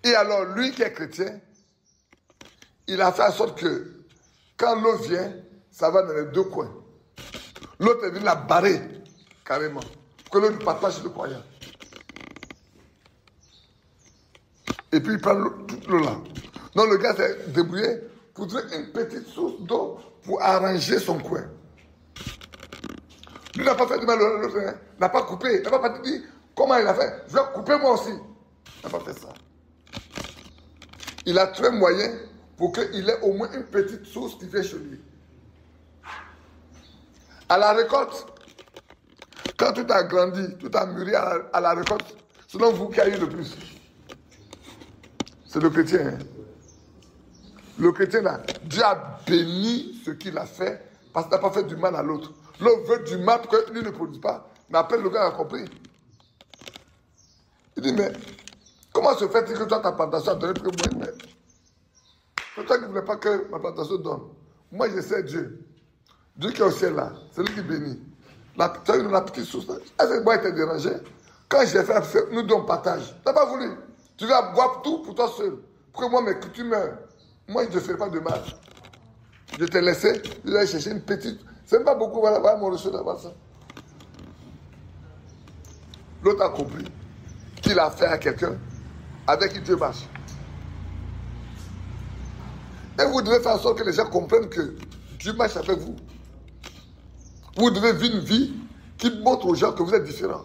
Speaker 1: Et alors, lui qui est chrétien, il a fait en sorte que quand l'eau vient, ça va dans les deux coins. L'autre est venu la barrer carrément. Pour que l'eau partage le croyant. Et puis il prend toute l'eau là. Donc le gars s'est débrouillé pour trouver une petite source d'eau pour arranger son coin. Lui n'a pas fait du mal, l'autre n'a pas coupé. Il n'a pas dit comment il a fait. Je vais couper moi aussi. Il n'a pas fait ça. Il a trouvé moyen pour qu'il ait au moins une petite source qui vient chez lui. À la récolte, quand tout a grandi, tout a mûri à la récolte, selon vous, qui a eu le plus? C'est le chrétien. Hein? Le chrétien là, Dieu a béni ce qu'il a fait parce qu'il n'a pas fait du mal à l'autre. L'autre veut du mal pour que lui ne produise pas. Mais après, le gars a compris. Il dit, mais comment se fait-il que toi, ta plantation a donné plus que moi? C'est toi qui ne voulais pas que ma plantation donne. Moi, je sais Dieu. Dieu qui est au ciel là, c'est lui qui bénit. Tu as eu la petite source là. Est-ce que moi, il t'a dérangé? Quand j'ai fait, nous deux on partage. Tu n'as pas voulu. Tu vas boire tout pour toi seul. Pour que moi, mais que tu meurs. Moi, je ne te fais pas de mal. Je t'ai laissé, je vais aller chercher une petite. C'est pas beaucoup, voilà mon reçu là-bas ça. L'autre a compris qu'il a fait à quelqu'un avec qui Dieu marche. Et vous devez faire en sorte que les gens comprennent que Dieu marche avec vous. Vous devez vivre une vie qui montre aux gens que vous êtes différents.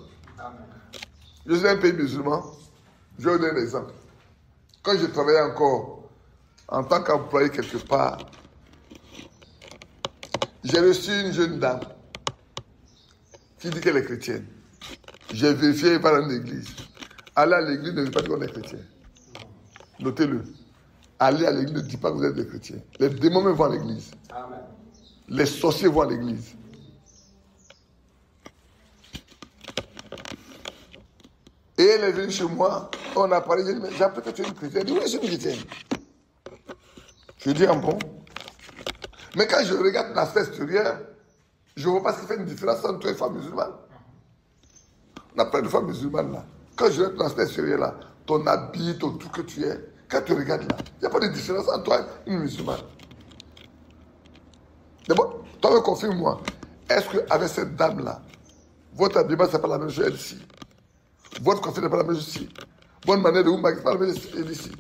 Speaker 1: Je suis un pays musulman. Je vais vous donner un exemple. Quand je travaillais encore en tant qu'employé quelque part, j'ai reçu une jeune dame qui dit qu'elle est chrétienne. J'ai vérifié par une église. Aller à l'église ne veut pas dire qu'on est chrétien. Notez-le. Aller à l'église ne dit pas que vous êtes des chrétiens. Les démons même vont à l'église. Amen. Les sorciers vont à l'église. Et elle est venue chez moi, on a parlé, j'ai dit, mais j'ai appris que tu es une chrétienne. Elle dit, oui, je suis une chrétienne. Je dis, ah bon? Mais quand je regarde l'aspect extérieur, je ne vois pas ce qui fait une différence entre toi et une femme musulmane. On a plein de femmes musulmanes là. Quand je regarde l'aspect extérieur là, ton habit, ton tout que tu es, quand tu regardes là, il n'y a pas de différence entre toi et une musulmane. D'abord, toi me confirme-moi, est-ce qu'avec cette dame-là, votre habillement, ce n'est pas la même chose elle ici? Votre coiffure n'est pas la même chose ici. Bonne manière de vous maquiller, pas la même chose ici.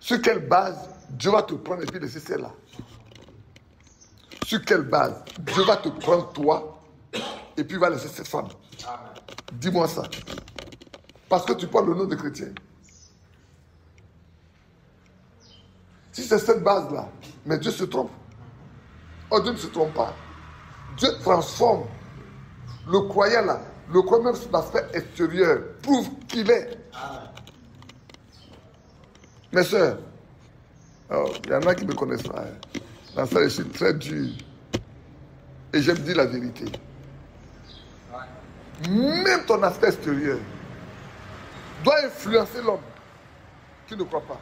Speaker 1: Sur quelle base Dieu va te prendre et puis laisser celle-là? Sur quelle base Dieu va te prendre toi et puis va laisser cette femme? Dis-moi ça. Parce que tu parles le nom de chrétien. Si c'est cette base-là, mais Dieu se trompe. Oh, Dieu ne se trompe pas. Dieu transforme le croyant là. Le croyant même sur l'aspect extérieur prouve qu'il est. Mes soeurs, il y en a qui me connaissent pas. Dans ça, je suis très dur. Et j'aime dire la vérité. Même ton aspect extérieur doit influencer l'homme. qui ne croient pas.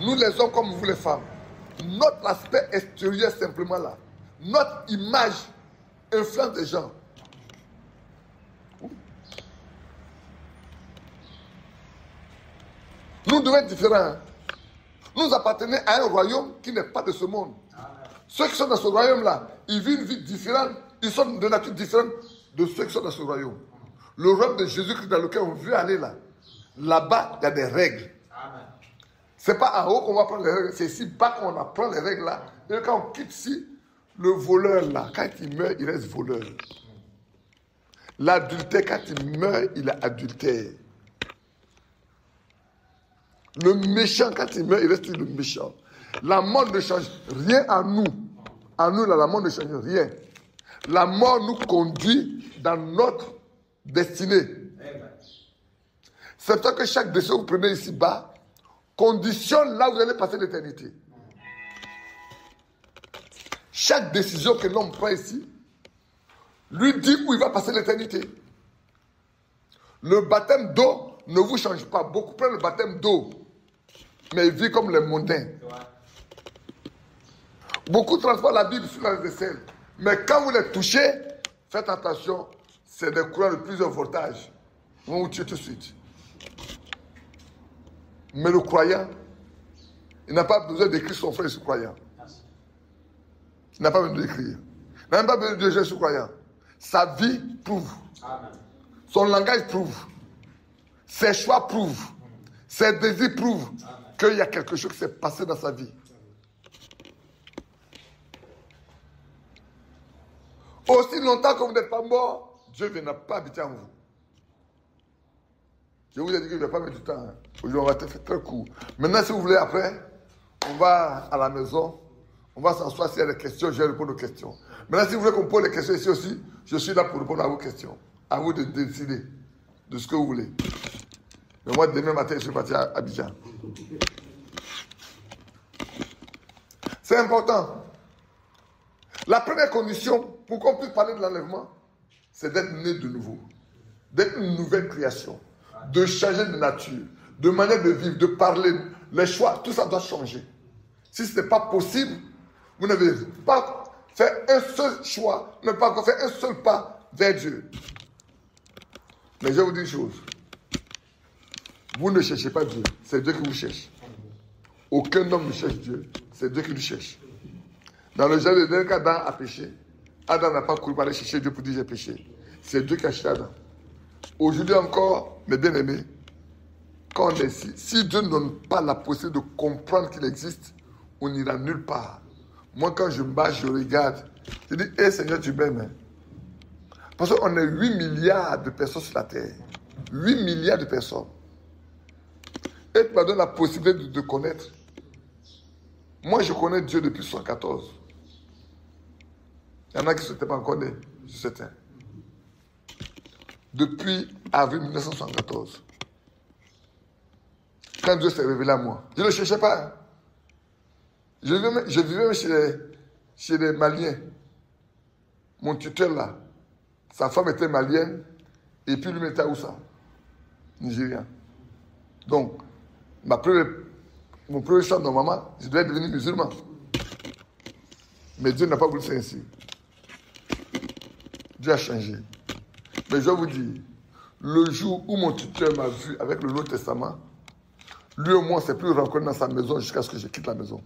Speaker 1: Nous les hommes comme vous les femmes, notre aspect extérieur simplement là, notre image influence des gens. Nous devons être différents. Hein? Nous appartenons à un royaume qui n'est pas de ce monde. Ceux qui sont dans ce royaume-là, ils vivent une vie différente, ils sont de nature différente de ceux qui sont dans ce royaume. Le royaume de Jésus-Christ dans lequel on veut aller là, là-bas, il y a des règles. Ce n'est pas en haut qu'on va prendre les règles, c'est ici-bas qu'on apprend les règles là. Et quand on quitte ici, le voleur là, quand il meurt, il reste voleur. L'adultère, quand il meurt, il est adultère. Le méchant, quand il meurt, il reste le méchant. La mort ne change rien à nous. À nous, là, la mort ne change rien. La mort nous conduit dans notre destinée. C'est pour ça que chaque décision que vous prenez ici-bas conditionne là où vous allez passer l'éternité. Chaque décision que l'homme prend ici lui dit où il va passer l'éternité. Le baptême d'eau ne vous change pas. Beaucoup prennent le baptême d'eau, mais ils vivent comme les mondains. Beaucoup transportent la Bible sur la vaisselle. Mais quand vous les touchez, faites attention, c'est des courants de plusieurs voltages. Ils vont vous tuer tout de suite. Mais le croyant, il n'a pas besoin d'écrire son frère sur croyant. Il n'a pas besoin d'écrire. Il n'a même pas besoin de dire sur croyant. Sa vie prouve. Son langage prouve. Ses choix prouvent. Ses désirs prouvent qu'il y a quelque chose qui s'est passé dans sa vie. Aussi longtemps que vous n'êtes pas mort, Dieu ne viendra pas habiter en vous. Je vous ai dit que je ne vais pas mettre du temps. Hein. Aujourd'hui, on va faire très court. Maintenant, si vous voulez, après, on va à la maison. On va s'asseoir s'il y a des questions, je vais répondre aux questions. Maintenant, si vous voulez qu'on pose les questions ici aussi, je suis là pour répondre à vos questions. À vous de décider de ce que vous voulez. Mais moi, demain matin, je suis parti à Abidjan. C'est important. La première condition pour qu'on puisse parler de l'enlèvement, c'est d'être né de nouveau. D'être une nouvelle création. De changer de nature, de manière de vivre, de parler, les choix, tout ça doit changer. Si ce n'est pas possible, vous n'avez pas fait un seul choix, vous n'avez pas encore fait un seul pas vers Dieu. Mais je vais vous dire une chose. Vous ne cherchez pas Dieu, c'est Dieu qui vous cherche. Aucun homme ne cherche Dieu, c'est Dieu qui le cherche. Dans le jardin d'Éden, quand Adam a péché, Adam n'a pas couru pour aller chercher Dieu pour dire j'ai péché. C'est Dieu qui a cherché Adam. Aujourd'hui encore, mes bien-aimés, quand on est ici, si Dieu ne donne pas la possibilité de comprendre qu'il existe, on n'ira nulle part. Moi, quand je me bats, je regarde. Je dis, hé Seigneur, tu m'aimes. Parce qu'on est 8 milliards de personnes sur la terre. 8 milliards de personnes. Et tu m'as donné la possibilité de connaître. Moi, je connais Dieu depuis 1914. Il y en a qui ne s'étaient pas encore nés, je sais. Depuis avril 1974. Quand Dieu s'est révélé à moi. Je ne le cherchais pas. Hein. Je vivais même chez les Maliens. Mon tuteur là, sa femme était malienne et puis lui était à Oussa, Nigérien. Donc, mon premier choix normalement, je devais devenir musulman. Mais Dieu n'a pas voulu faire ainsi. Dieu a changé. Mais je vais vous dire, le jour où mon tuteur m'a vu avec le Nouveau Testament, lui au moins s'est plus rencontré dans sa maison jusqu'à ce que je quitte la maison.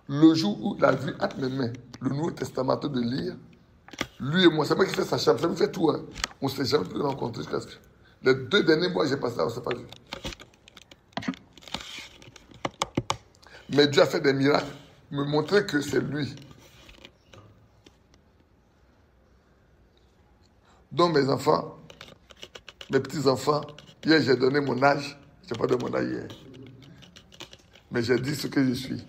Speaker 1: Le jour où il a vu entre mes mains le Nouveau Testament de lire, lui et moi, c'est moi qui fais sa chambre, ça me fait tout. Hein. On ne s'est jamais plus rencontrés jusqu'à ce que... Les 2 derniers mois, j'ai passé là, on ne s'est pas vu. Mais Dieu a fait des miracles, me montrer que c'est lui. Donc mes enfants, mes petits-enfants, hier j'ai donné mon âge, je n'ai pas donné mon âge hier. Mais j'ai dit ce que je suis.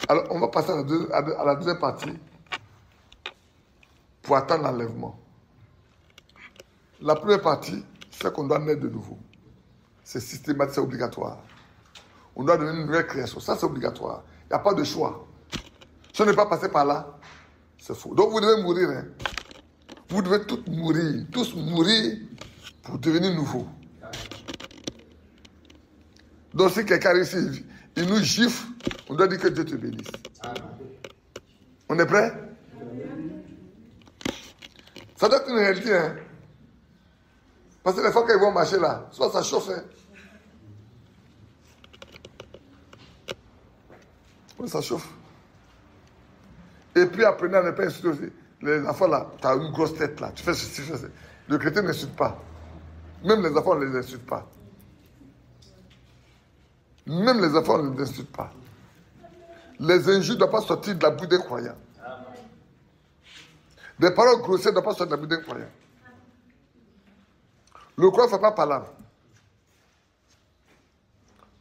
Speaker 1: Alors on va passer à la deuxième partie pour attendre l'enlèvement. La première partie, c'est qu'on doit naître de nouveau. C'est systématique, c'est obligatoire. On doit devenir une nouvelle création. Ça, c'est obligatoire. Il n'y a pas de choix. Si on n'est pas passé par là, c'est faux. Donc, vous devez mourir. Hein. Vous devez tous mourir pour devenir nouveaux. Donc si quelqu'un réussit, il nous gifle, on doit dire que Dieu te bénisse. On est prêt? Ça doit être une réalité, hein? Parce que les fois qu'ils vont marcher là, soit ça chauffe, hein? Ça chauffe. Et puis apprenez à ne pas insulter les enfants là. Tu as une grosse tête là. Tu fais ceci, tu fais ça. Le chrétien n'insulte pas. Même les enfants, on ne les insulte pas. Même les enfants, on ne les insulte pas. Les injures ne doivent pas sortir de la bouche des croyants. Des paroles grossières ne doivent pas sortir de la bouche des croyants. Le croyant ne fait pas palabre.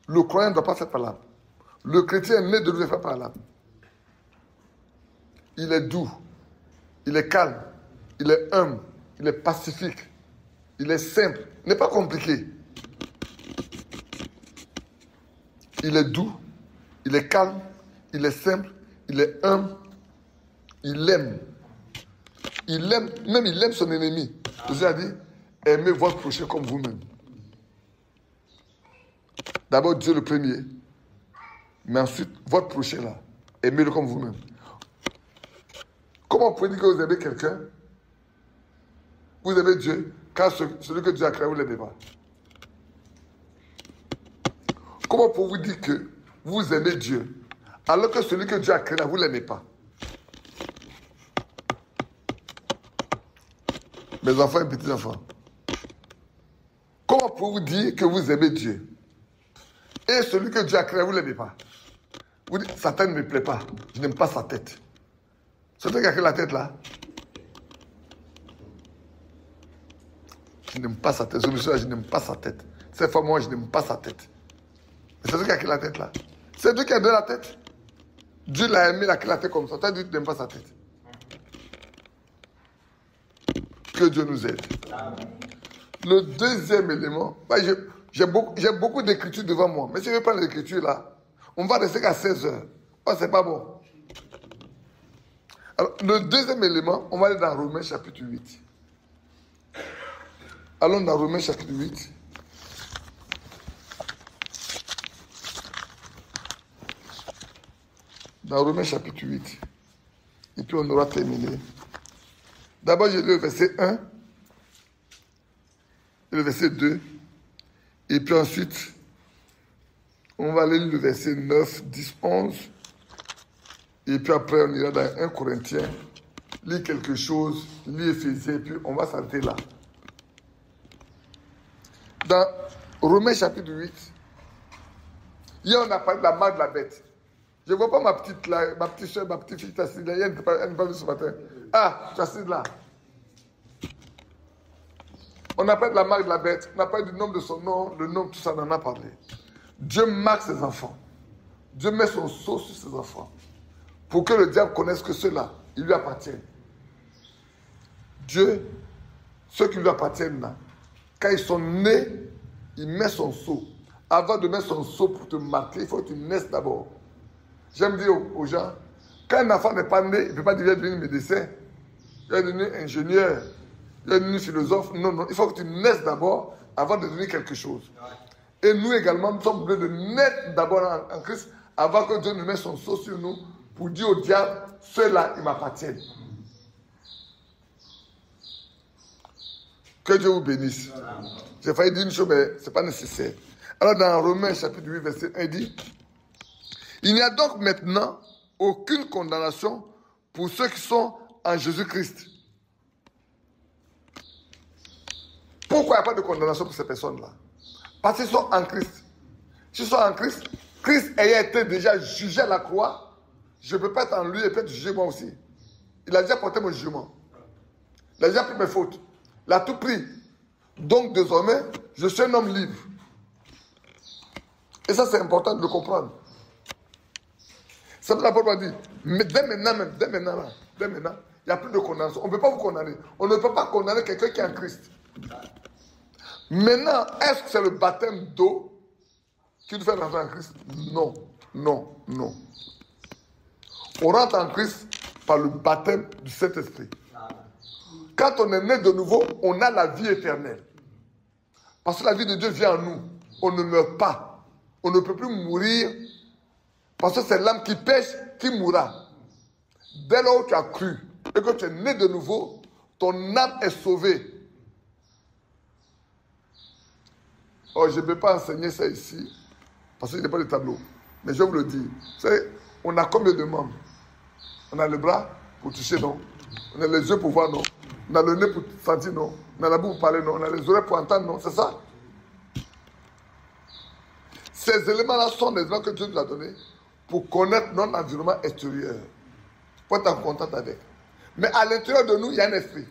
Speaker 1: Le croyant ne doit pas faire palabre. Le chrétien est né de lui faire palabre. Il est doux, il est calme, il est humble, il est pacifique, il est simple. Il n'est pas compliqué. Il est doux, il est calme, il est simple, il est humble, il aime. Il aime son ennemi. Jésus a dit, aimez votre prochain comme vous-même. D'abord Dieu le premier, mais ensuite votre prochain là, aimez-le comme vous-même. Comment vous pouvez dire que vous aimez quelqu'un? Vous aimez Dieu, car celui que Dieu a créé, vous ne l'aimez pas. Comment pouvez-vous dire que vous aimez Dieu, alors que celui que Dieu a créé, vous ne l'aimez pas? Mes enfants et petits-enfants, comment pouvez-vous dire que vous aimez Dieu, et celui que Dieu a créé, vous ne l'aimez pas? Vous dites, Satan ne me plaît pas, je n'aime pas sa tête. C'est toi qui a créé la tête là. Je n'aime pas sa tête. Ce monsieur là, je n'aime pas sa tête. Cette femme, moi, je n'aime pas sa tête. C'est toi qui a créé la tête là. C'est toi qui a donné la tête. Dieu l'a aimé, il a créé la tête comme ça. Toi, tu n'aimes pas sa tête. Que Dieu nous aide. Le deuxième élément, j'ai beaucoup d'écritures devant moi. Mais si je veux prendre l'écriture là, on va rester qu'à 16 heures. Oh, c'est pas bon. Alors, le deuxième élément, on va aller dans Romains chapitre 8. Allons dans Romains chapitre 8. Dans Romains chapitre 8. Et puis on aura terminé. D'abord, j'ai lu le verset 1. Et le verset 2. Et puis ensuite, on va aller le verset 9, 10, 11. Et puis après, on ira dans 1 Corinthiens, lire quelque chose, lire Éphésiens, et puis on va s'arrêter là. Dans Romains chapitre 8, hier on a parlé de la marque de la bête. Je ne vois pas ma petite soeur, ma petite fille, assise là. Elle n'est pas venue ce matin. Ah, tu es assise là. On a parlé de la marque de la bête, on a parlé du nom de son nom, le nom, tout ça, on en a parlé. Dieu marque ses enfants. Dieu met son sceau sur ses enfants. Pour que le diable connaisse que ceux-là, ils lui appartiennent. Dieu, ceux qui lui appartiennent là, quand ils sont nés, il met son sceau. Avant de mettre son sceau pour te marquer, il faut que tu naisses d'abord. J'aime dire aux gens, quand un enfant n'est pas né, il ne peut pas devenir médecin, il va devenir ingénieur, il va devenir philosophe. Non, non, il faut que tu naisses d'abord avant de devenir quelque chose. Et nous également, nous sommes obligés de naître d'abord en Christ avant que Dieu nous mette son sceau sur nous pour dire au diable, ceux-là, ils m'appartiennent. Que Dieu vous bénisse. J'ai failli dire une chose, mais ce n'est pas nécessaire. Alors dans Romains chapitre 8, verset 1, il dit, il n'y a donc maintenant aucune condamnation pour ceux qui sont en Jésus-Christ. Pourquoi il n'y a pas de condamnation pour ces personnes-là? Parce qu'ils sont en Christ. S'ils sont en Christ, Christ ayant été déjà jugé à la croix, je ne peux pas être en lui et peut être jugé moi aussi. Il a déjà porté mon jugement. Il a déjà pris mes fautes. Il a tout pris. Donc désormais, je suis un homme libre. Et ça, c'est important de le comprendre. C'est pour la Bible dit, mais dès maintenant, il n'y a plus de condamnation. On ne peut pas vous condamner. On ne peut pas condamner quelqu'un qui est en Christ. Maintenant, est-ce que c'est le baptême d'eau qui nous fait rentrer en Christ? Non, non, non. On rentre en Christ par le baptême du Saint-Esprit. Quand on est né de nouveau, on a la vie éternelle. Parce que la vie de Dieu vient en nous. On ne meurt pas. On ne peut plus mourir. Parce que c'est l'âme qui pêche qui mourra. Dès lors où tu as cru et que tu es né de nouveau, ton âme est sauvée. Oh, je ne peux pas enseigner ça ici, parce que je n'ai pas de tableau. Mais je vous le dis. Vous savez, on a combien de membres? On a le bras pour toucher, non? On a les yeux pour voir, non? On a le nez pour sentir, non? On a la bouche pour parler, non? On a les oreilles pour entendre, non? C'est ça? Ces éléments-là sont des éléments que Dieu nous a donnés pour connaître notre environnement extérieur. Pour être en contact avec. Mais à l'intérieur de nous, il y a un esprit.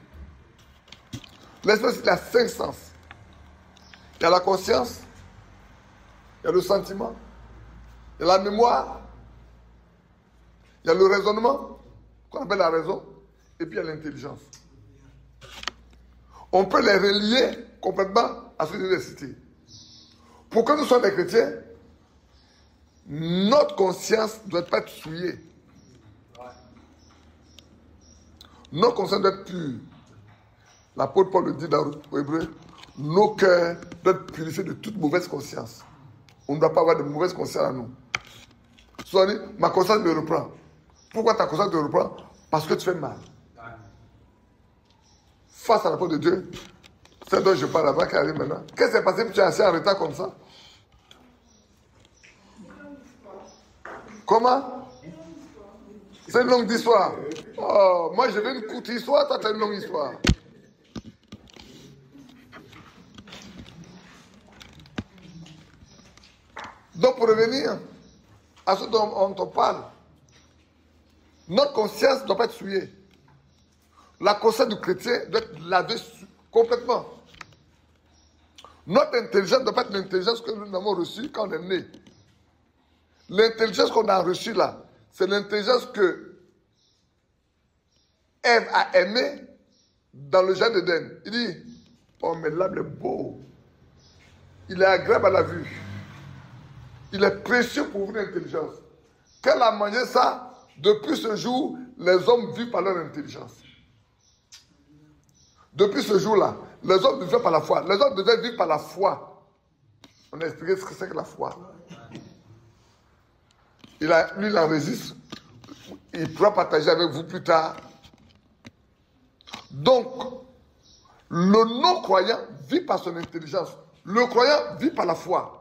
Speaker 1: L'esprit, il a 5 sens. Il y a la conscience, il y a le sentiment, il y a la mémoire, il y a le raisonnement, qu'on appelle la raison, et puis il y a l'intelligence. On peut les relier complètement à ce que je viens de citer. Pour que nous soyons des chrétiens, notre conscience ne doit pas être souillée. Notre conscience doit être pure. L'apôtre Paul le dit dans l'Hébreu. Nos cœurs doivent être purifiés de toute mauvaise conscience. On ne doit pas avoir de mauvaise conscience à nous. Souvent dit, ma conscience me reprend. Pourquoi ta conscience te reprend? Parce que tu fais mal. Face à la parole de Dieu, c'est dont je parle avant qui arrive maintenant. Qu'est-ce qui s'est passé que tu es assis en retard comme ça? Comment? C'est une longue histoire. Oh, moi je veux une courte histoire, toi tu as une longue histoire. Donc, pour revenir à ce dont on parle, notre conscience ne doit pas être souillée. La conscience du chrétien doit être lavée complètement. Notre intelligence ne doit pas être l'intelligence que nous avons reçue quand on est né. L'intelligence qu'on a reçue là, c'est l'intelligence que Ève a aimée dans le jardin d'Éden. Il dit, oh mais l'arbre est beau. Il est agréable à la vue. Il est précieux pour vous l'intelligence. Quand elle a mangé ça, depuis ce jour, les hommes vivent par leur intelligence. Depuis ce jour-là, les hommes vivent par la foi. Les hommes devaient vivre par la foi. On a expliqué ce que c'est que la foi. Lui, il enregistre. Il pourra partager avec vous plus tard. Donc, le non-croyant vit par son intelligence. Le croyant vit par la foi.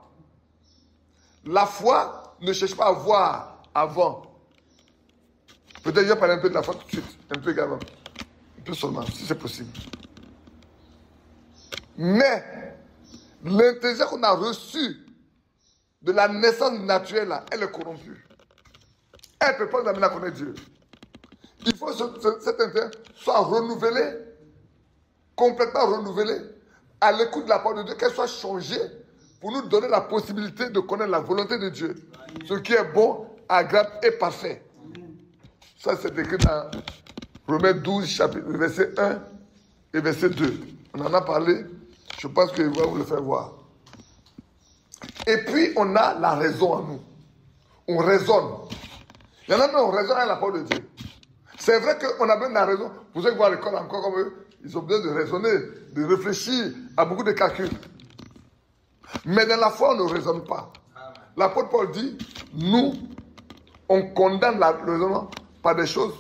Speaker 1: La foi ne cherche pas à voir avant. Peut-être je vais parler un peu de la foi tout de suite. Un peu également. Un peu seulement, si c'est possible. Mais, l'intelligence qu'on a reçue de la naissance naturelle, là, elle est corrompue. Elle ne peut pas nous amener à connaître Dieu. Il faut que cette intelligence soit renouvelée, complètement renouvelée, à l'écoute de la parole de Dieu, qu'elle soit changée pour nous donner la possibilité de connaître la volonté de Dieu. Ce qui est bon, agréable et parfait. Ça, c'est écrit dans Romains 12, chapitre, verset 1 et verset 2. On en a parlé. Je pense qu'il va vous le faire voir. Et puis, on a la raison en nous. On raisonne. Il y en a qui on raisonne à la parole de Dieu. C'est vrai qu'on a besoin de la raison. Pour ceux qui vont à l'école encore comme eux, ils ont besoin de raisonner, de réfléchir à beaucoup de calculs. Mais dans la foi, on ne raisonne pas. L'apôtre Paul dit, nous, on condamne le raisonnement par des choses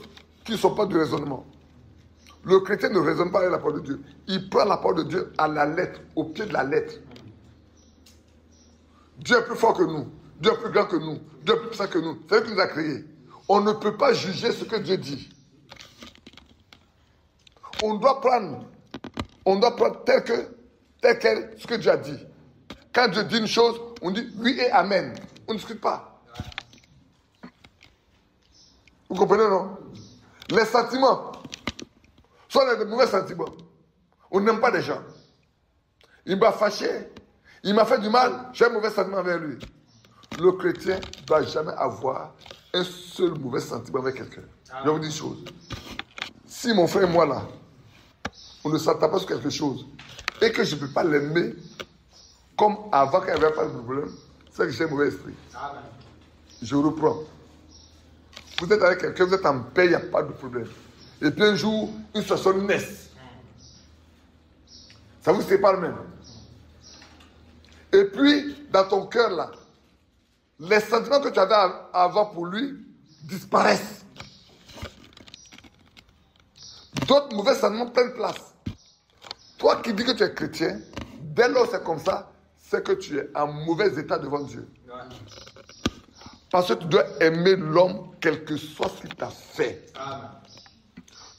Speaker 1: qui ne sont pas du raisonnement. Le chrétien ne raisonne pas avec la parole de Dieu. Il prend la parole de Dieu à la lettre, au pied de la lettre. Dieu est plus fort que nous. Dieu est plus grand que nous. Dieu est plus puissant que nous. C'est lui qui nous a créés. On ne peut pas juger ce que Dieu dit. On doit prendre tel quel ce que Dieu a dit. Quand Dieu dit une chose, on dit oui et amen. On ne discute pas. Vous comprenez, non? Les sentiments, soit des mauvais sentiments. On n'aime pas les gens. Il m'a fâché. Il m'a fait du mal. J'ai un mauvais sentiment envers lui. Le chrétien ne doit jamais avoir un seul mauvais sentiment avec quelqu'un. Je vais vous dire une chose. Si mon frère et moi là, on ne s'entend pas sur quelque chose et que je ne peux pas l'aimer comme avant qu'il n'y avait pas de problème, c'est que j'ai un mauvais esprit. Je reprends. Vous êtes avec quelqu'un, vous êtes en paix, il n'y a pas de problème. Et puis un jour, une situation naisse. Ça vous sépare même. Et puis, dans ton cœur là, les sentiments que tu avais à avoir pour lui disparaissent. D'autres mauvais sentiments prennent place. Toi qui dis que tu es chrétien, dès lors c'est comme ça, c'est que tu es en mauvais état devant Dieu. Parce que tu dois aimer l'homme quel que soit ce qu'il t'a fait. Amen.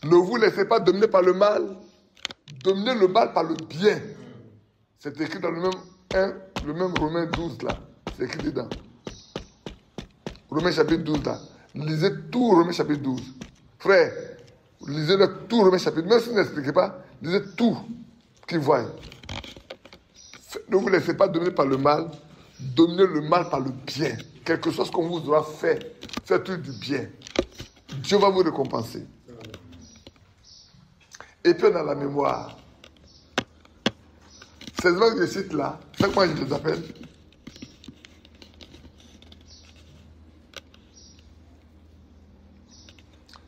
Speaker 1: Ne vous laissez pas dominer par le mal. Dominez le mal par le bien. C'est écrit dans le même Romains 12 là. C'est écrit dedans. Romains chapitre 12 là. Lisez tout Romains chapitre 12. Frère, lisez-le tout Romains chapitre 12. Même si vous n'expliquez pas, lisez tout qu'ils voient. Ne vous laissez pas dominer par le mal. Dominez le mal par le bien. Quelque chose qu'on vous aura fait. Faites du bien. Dieu va vous récompenser. Et puis on a la mémoire. Ces gens que je cite là, chaque fois je les appelle.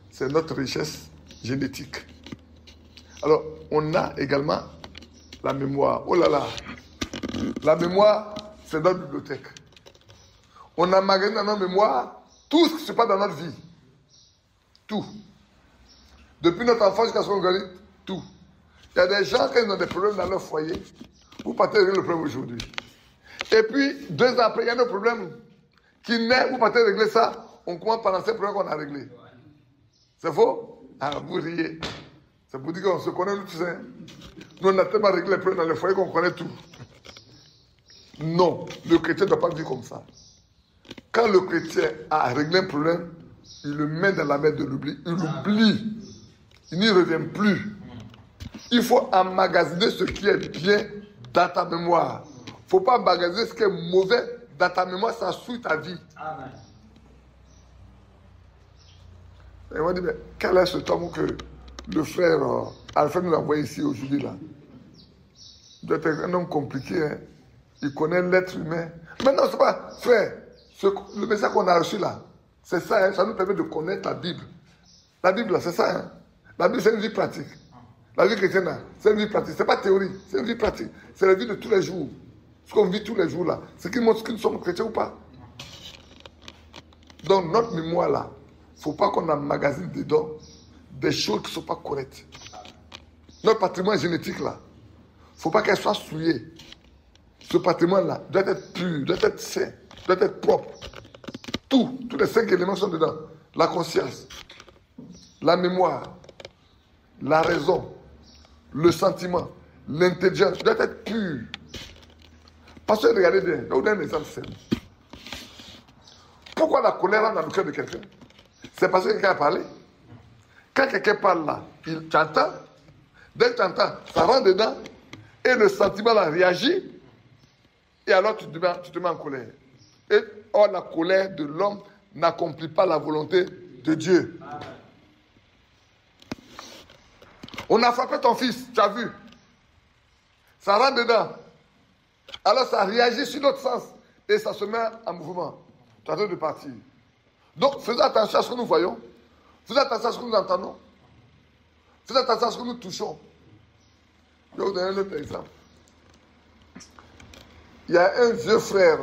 Speaker 1: C'est notre richesse génétique. Alors, on a également la mémoire. Oh là là! La mémoire, c'est notre bibliothèque. On a magasiné dans notre mémoire tout ce qui se passe dans notre vie. Tout. Depuis notre enfance jusqu'à ce qu'on grandit, tout. Il y a des gens, quand ils ont des problèmes dans leur foyer, vous partez régler le problème aujourd'hui. Et puis, 2 ans après, il y a un problème qui naît, vous partez régler ça, on commence par ces problèmes qu'on a réglés. C'est faux? Ah, vous riez. C'est pour dire qu'on se connaît, nous tous. Hein? Nous, on a tellement réglé les problèmes dans les foyers qu'on connaît tout. Non, le chrétien ne doit pas vivre comme ça. Quand le chrétien a réglé un problème, il le met dans la mer de l'oubli. Il oublie. Il n'y revient plus. Il faut emmagasiner ce qui est bien dans ta mémoire. Il ne faut pas emmagasiner ce qui est mauvais dans ta mémoire, ça souille ta vie. Amen. Et on dit, mais quel est ce temps que le frère Alfred nous a envoyé ici aujourd'hui là? Il doit être un homme compliqué, hein? Il connaît l'être humain. Mais non, c'est pas, frère, le message qu'on a reçu là, c'est ça, hein? Ça nous permet de connaître la Bible. La Bible là, c'est ça, hein? La Bible, c'est une vie pratique. La vie chrétienne, là, c'est une vie pratique. C'est pas théorie, c'est une vie pratique. C'est la vie de tous les jours. Ce qu'on vit tous les jours là. C'est qui montre que nous sommes chrétiens ou pas. Donc, notre mémoire là, il ne faut pas qu'on emmagasine dedans des choses qui ne sont pas correctes. Notre patrimoine génétique là, il ne faut pas qu'elle soit souillée. Ce patrimoine là doit être pur, doit être sain, doit être propre. Tous les 5 éléments sont dedans. La conscience, la mémoire, la raison, le sentiment, l'intelligence doit être pur. Parce que regardez bien, je vais vous donner un exemple simple. Pourquoi la colère rentre dans le cœur de quelqu'un? C'est parce que quelqu'un a parlé. Quand quelqu'un parle là, tu entends. Dès que tu entends, ça rentre dedans et le sentiment là réagit. Et alors tu te mets en colère. Et or la colère de l'homme n'accomplit pas la volonté de Dieu. Amen. On a frappé ton fils, tu as vu. Ça rentre dedans. Alors ça réagit sur l'autre sens. Et ça se met en mouvement. Tu es en train de partir. Donc faisons attention à ce que nous voyons. Faisons attention à ce que nous entendons. Faisons attention à ce que nous touchons. Je vais vous donner un autre exemple. Il y a un vieux frère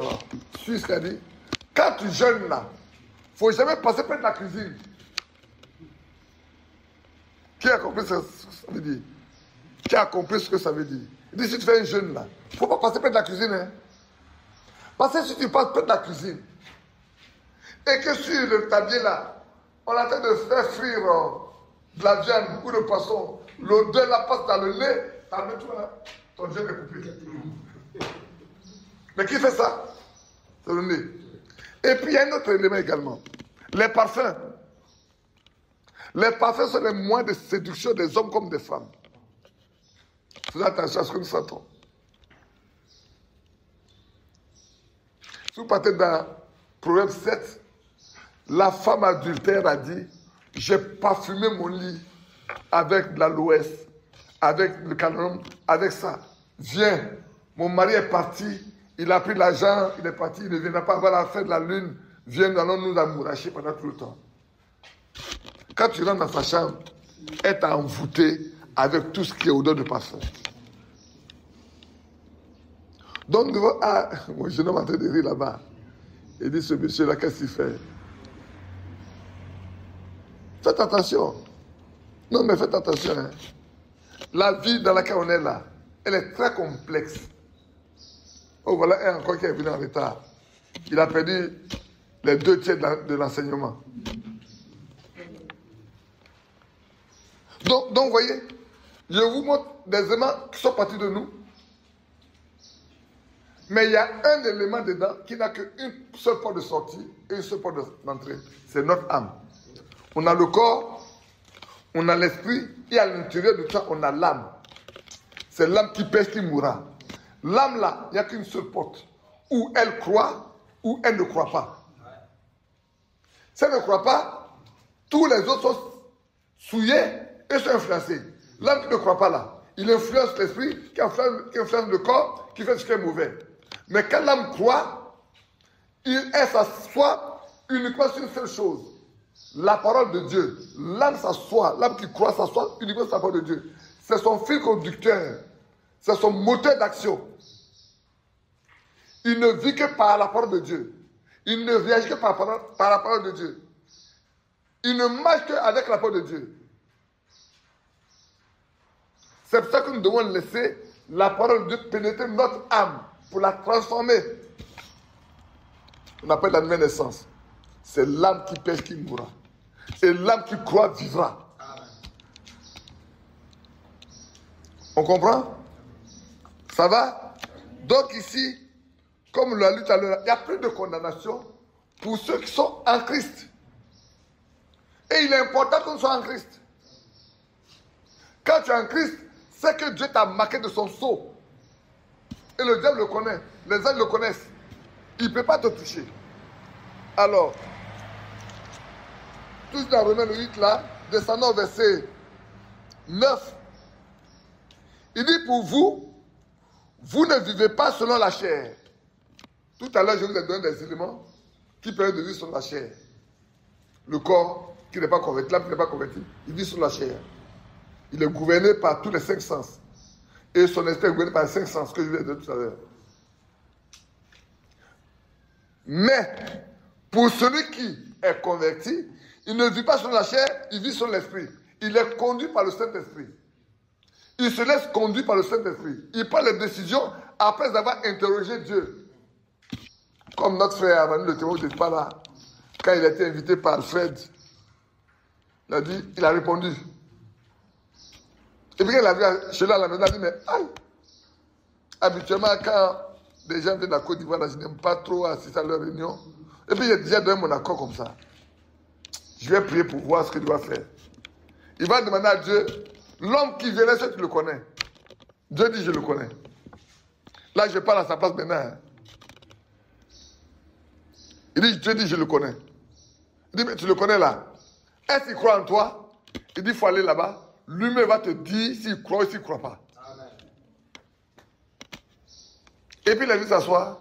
Speaker 1: suisse qui a dit, quand tu jeûnes là, il ne faut jamais passer près de la cuisine. Qui a compris ce que ça veut dire? Qui a compris ce que ça veut dire? Il dit, si tu fais un jeûne là, il ne faut pas passer près de la cuisine. Hein? Parce que si tu passes près de la cuisine, et que sur le tablier là, on est en train de faire frire de la viande ou le poisson, l'odeur la passe dans le nez, t'as mis tout là, ton jeûne est coupé. Mais qui fait ça? C'est le nez. Et puis il y a un autre élément également. Les parfums. Les parfums sont les moyens de séduction des hommes comme des femmes. Faisons attention à ce que nous sentons. Si vous partez dans Proverbe 7, la femme adultère a dit, j'ai parfumé mon lit avec de l'aloès, avec le cardamome, avec ça. Viens, mon mari est parti, il a pris l'argent, il est parti, il ne viendra pas avoir la fête de la lune, viens, nous allons nous amouracher pendant tout le temps. Quand tu rentres dans sa chambre, elle t'a envoûté avec tout ce qui est odeur de parfum. Donc, mon jeune homme est en train de rire là-bas. Il dit, ce monsieur-là, qu'est-ce qu'il fait? Faites attention. Non, mais faites attention. Hein. La vie dans laquelle on est là, elle est très complexe. Oh, voilà un encore qui est venu en retard. Il a perdu les 2/3 de l'enseignement. Donc, vous voyez, je vous montre des éléments qui sont partis de nous. Mais il y a un élément dedans qui n'a qu'une seule porte de sortie et une seule porte d'entrée. C'est notre âme. On a le corps, on a l'esprit, et à l'intérieur de ça, on a l'âme. C'est l'âme qui pèse, qui mourra. L'âme là, il n'y a qu'une seule porte. Où elle croit, ou elle ne croit pas. Si elle ne croit pas, tous les autres sont souillés et sont influencés. L'âme qui ne croit pas là, il influence l'esprit, qui influence le corps, qui fait ce qui est mauvais. Mais quand l'âme croit, elle s'assoit uniquement sur une seule chose. La parole de Dieu. L'âme s'assoit, l'âme qui croit s'assoit uniquement sur la parole de Dieu. C'est son fil conducteur. C'est son moteur d'action. Il ne vit que par la parole de Dieu. Il ne réagit que par la parole de Dieu. Il ne marche qu'avec la parole de Dieu. C'est pour ça que nous devons laisser la parole de Dieu pénétrer notre âme pour la transformer. On appelle la nouvelle naissance. C'est l'âme qui pêche qui mourra. Et l'âme qui croit vivra. On comprend? Ça va? Donc ici, comme on l'a lu tout à l'heure, il n'y a plus de condamnation pour ceux qui sont en Christ. Et il est important qu'on soit en Christ. Quand tu es en Christ, c'est que Dieu t'a marqué de son sceau. Et le diable le connaît. Les anges le connaissent. Il ne peut pas te toucher. Alors, tout dans Romains 8 là, descendant au verset 9, il dit pour vous, vous ne vivez pas selon la chair. Tout à l'heure, je vous ai donné des éléments qui permettent de vivre selon la chair. Le corps qui n'est pas converti, l'âme qui n'est pas converti, il vit selon la chair. Il est gouverné par tous les 5 sens. Et son esprit est gouverné par les 5 sens que je vous ai donné tout à l'heure. Mais, pour celui qui est converti, il ne vit pas sur la chair, il vit sur l'esprit. Il est conduit par le Saint-Esprit. Il se laisse conduire par le Saint-Esprit. Il prend les décisions après avoir interrogé Dieu. Comme notre frère Avani, le témoin de pas là, quand il a été invité par Alfred, il a répondu. Et puis quand il a vu chez lui à la maison, il a dit, mais aïe, habituellement quand des gens viennent à Côte d'Ivoire, je n'aime pas trop assister à leur réunion. Et puis j'ai déjà donné mon accord comme ça. Je vais prier pour voir ce qu'il doit faire. Il va demander à Dieu, l'homme qui venait, c'est que tu le connais. Dieu dit, je le connais. Là, je parle à sa place maintenant. Hein. Dieu dit, je le connais. Il dit, mais tu le connais là. Est-ce qu'il croit en toi? Il dit, il faut aller là-bas. Lui-même va te dire s'il croit ou s'il ne croit pas. Amen. Et puis il a vu s'asseoir.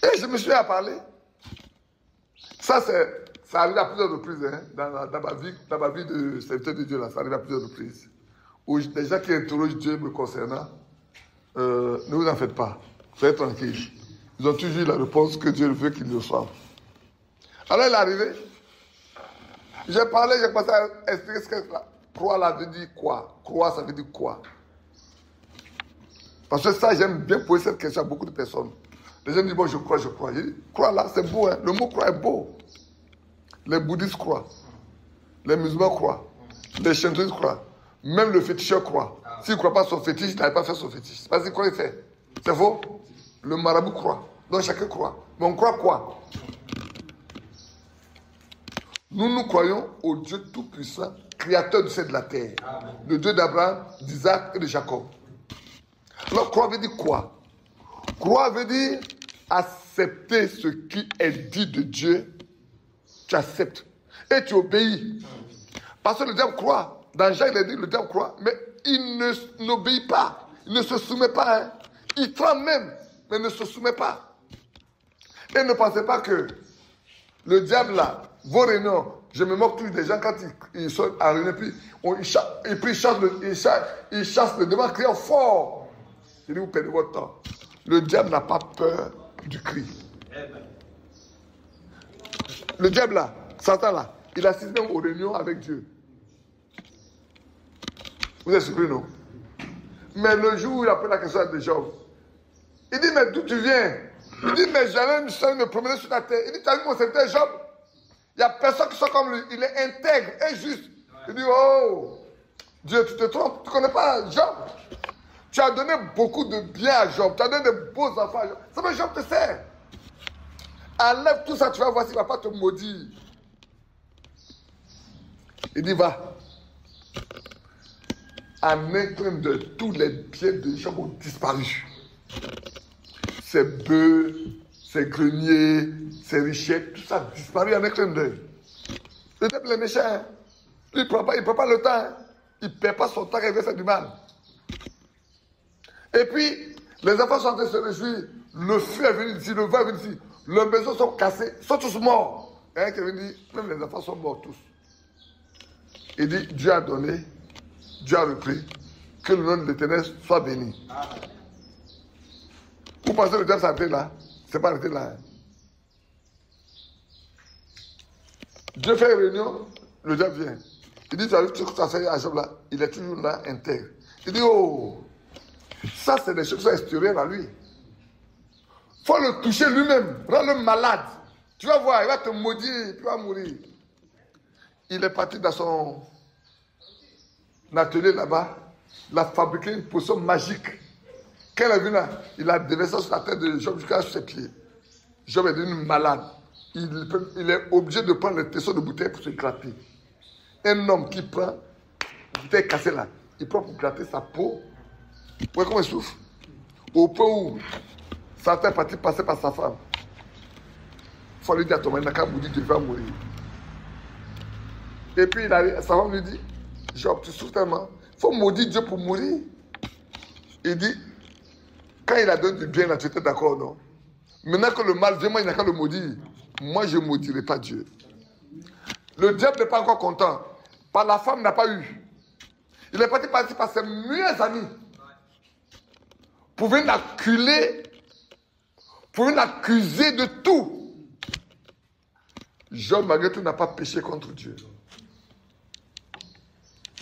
Speaker 1: Et je me suis mis à parler. Ça arrive à plusieurs reprises hein, dans ma vie de serviteur de Dieu. Là, ça arrive à plusieurs reprises. Où les gens qui interrogent Dieu me concernant, ne vous en faites pas. Soyez tranquilles. Ils ont toujours eu la réponse que Dieu veut qu'ils reçoivent. Alors il est arrivé. J'ai parlé, j'ai commencé à expliquer ce que croire là veut dire quoi. Croire, ça veut dire quoi. Parce que ça, j'aime bien poser cette question à beaucoup de personnes. Les gens disent, bon, je crois. Je dis, croire là, c'est beau. Hein? Le mot croire est beau. Les bouddhistes croient. Les musulmans croient. Les shintoïstes croient. Même le féticheur croit. S'il ne croit pas son fétiche, il n'arrive pas à faire son fétiche. Parce qu'il croit, il fait. C'est faux. Le marabout croit. Donc chacun croit. Mais on croit quoi? Nous croyons au Dieu Tout-Puissant, créateur du ciel et de la terre. Amen. Le Dieu d'Abraham, d'Isaac et de Jacob. Alors, croire veut dire quoi? Croire veut dire accepter ce qui est dit de Dieu. Tu acceptes. Et tu obéis. Parce que le diable croit. Dans Jean, il a dit, le diable croit, mais il n'obéit pas. Il ne se soumet pas. Hein. Il tremble même, mais ne se soumet pas. Et ne pensez pas que le diable là, vos réunions, je me moque plus des gens quand ils sont en réunion, puis ils chassent le devant criant fort. Je dis, vous perdez votre temps. Le diable n'a pas peur du cri. Le diable là, Satan là, il assiste même aux réunions avec Dieu. Vous êtes surpris, non? Mais le jour où il a pris la question de Job, il dit, mais d'où tu viens? Il dit, mais j'allais me promener sur la terre. Il dit, tu as vu mon serviteur Job? Il n'y a personne qui soit comme lui. Il est intègre et juste. Il dit, oh, Dieu, tu te trompes. Tu ne connais pas Job? Tu as donné beaucoup de bien à Job. Tu as donné de beaux enfants à Job. Ça veut dire Job te sert. Enlève tout ça, tu vas voir s'il ne va pas te maudire. Il dit, va. En un clin d'œil, tous les biens de Job ont disparu. Ses bœufs, ses greniers, ses richesses, tout ça a disparu en un clin d'œil. Le diable est méchant. Hein? Il ne prend pas le temps. Hein? Il ne perd pas son temps et il veut faire du mal. Et puis, les enfants sont en train de se réjouir. Le feu est venu ici, le vent est venu ici. Leurs maisons sont cassées, sont tous morts. Et un qui vient dire, même les enfants sont morts tous. Il dit, Dieu a donné, Dieu a repris, que le nom de l'Éternel soit béni. Vous pensez que le diable s'est arrêté là? C'est pas arrêté là. Hein? Dieu fait une réunion, le diable vient. Il dit, tu as vu tout ce que tu as fait à Job là? Il est toujours là, intègre. Il dit, oh, ça c'est des choses qui sont extérieures à lui. Il faut le toucher lui-même, rends-le malade. Tu vas voir, il va te maudire, puis il va mourir. Il est parti dans son atelier là-bas, il a fabriqué une potion magique. Quand il est venu là, il a déversé sur la tête de Job jusqu'à ses pieds. Job est devenu malade. Il est obligé de prendre le tesson de bouteille pour se gratter. Un homme qui prend une bouteille cassée là, il prend pour gratter sa peau. Vous voyez comment il souffre? Au point où Satan est parti passer par sa femme. Il faut lui dire à ton mari, il n'a qu'à mourir, tu vas mourir. Et puis sa femme lui dit, Job, tu souffres tellement. Il faut maudire Dieu pour mourir. Il dit, quand il a donné du bien, là, tu étais d'accord, non? Maintenant que le mal vient, moi, il n'a qu'à le maudire. Moi, je ne maudirai pas Dieu. Le diable n'est pas encore content. Par la femme, il n'a pas eu. Il est parti par ses meilleurs amis. Pour venir l'acculer, pour venir l'accuser de tout. Job, malgré tout, n'a pas péché contre Dieu.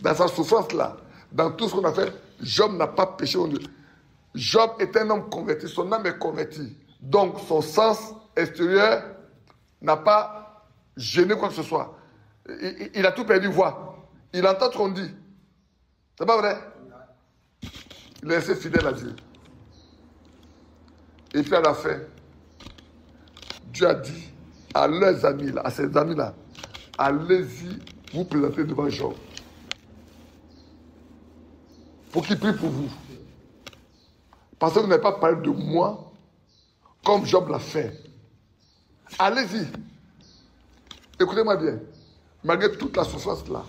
Speaker 1: Dans sa souffrance-là, dans tout ce qu'on a fait, Job n'a pas péché contre Dieu. Job est un homme converti, son âme est convertie. Donc, son sens extérieur n'a pas gêné quoi que ce soit. Il a tout perdu voix. Il entend ce qu'on dit. C'est pas vrai? Il est resté fidèle à Dieu. Et puis à la fin, Dieu a dit à leurs amis, là, à ses amis-là, allez-y vous présenter devant Job. Pour qu'il prie pour vous. Parce que vous n'avez pas parlé de moi comme Job l'a fait. Allez-y. Écoutez-moi bien. Malgré toute la souffrance là,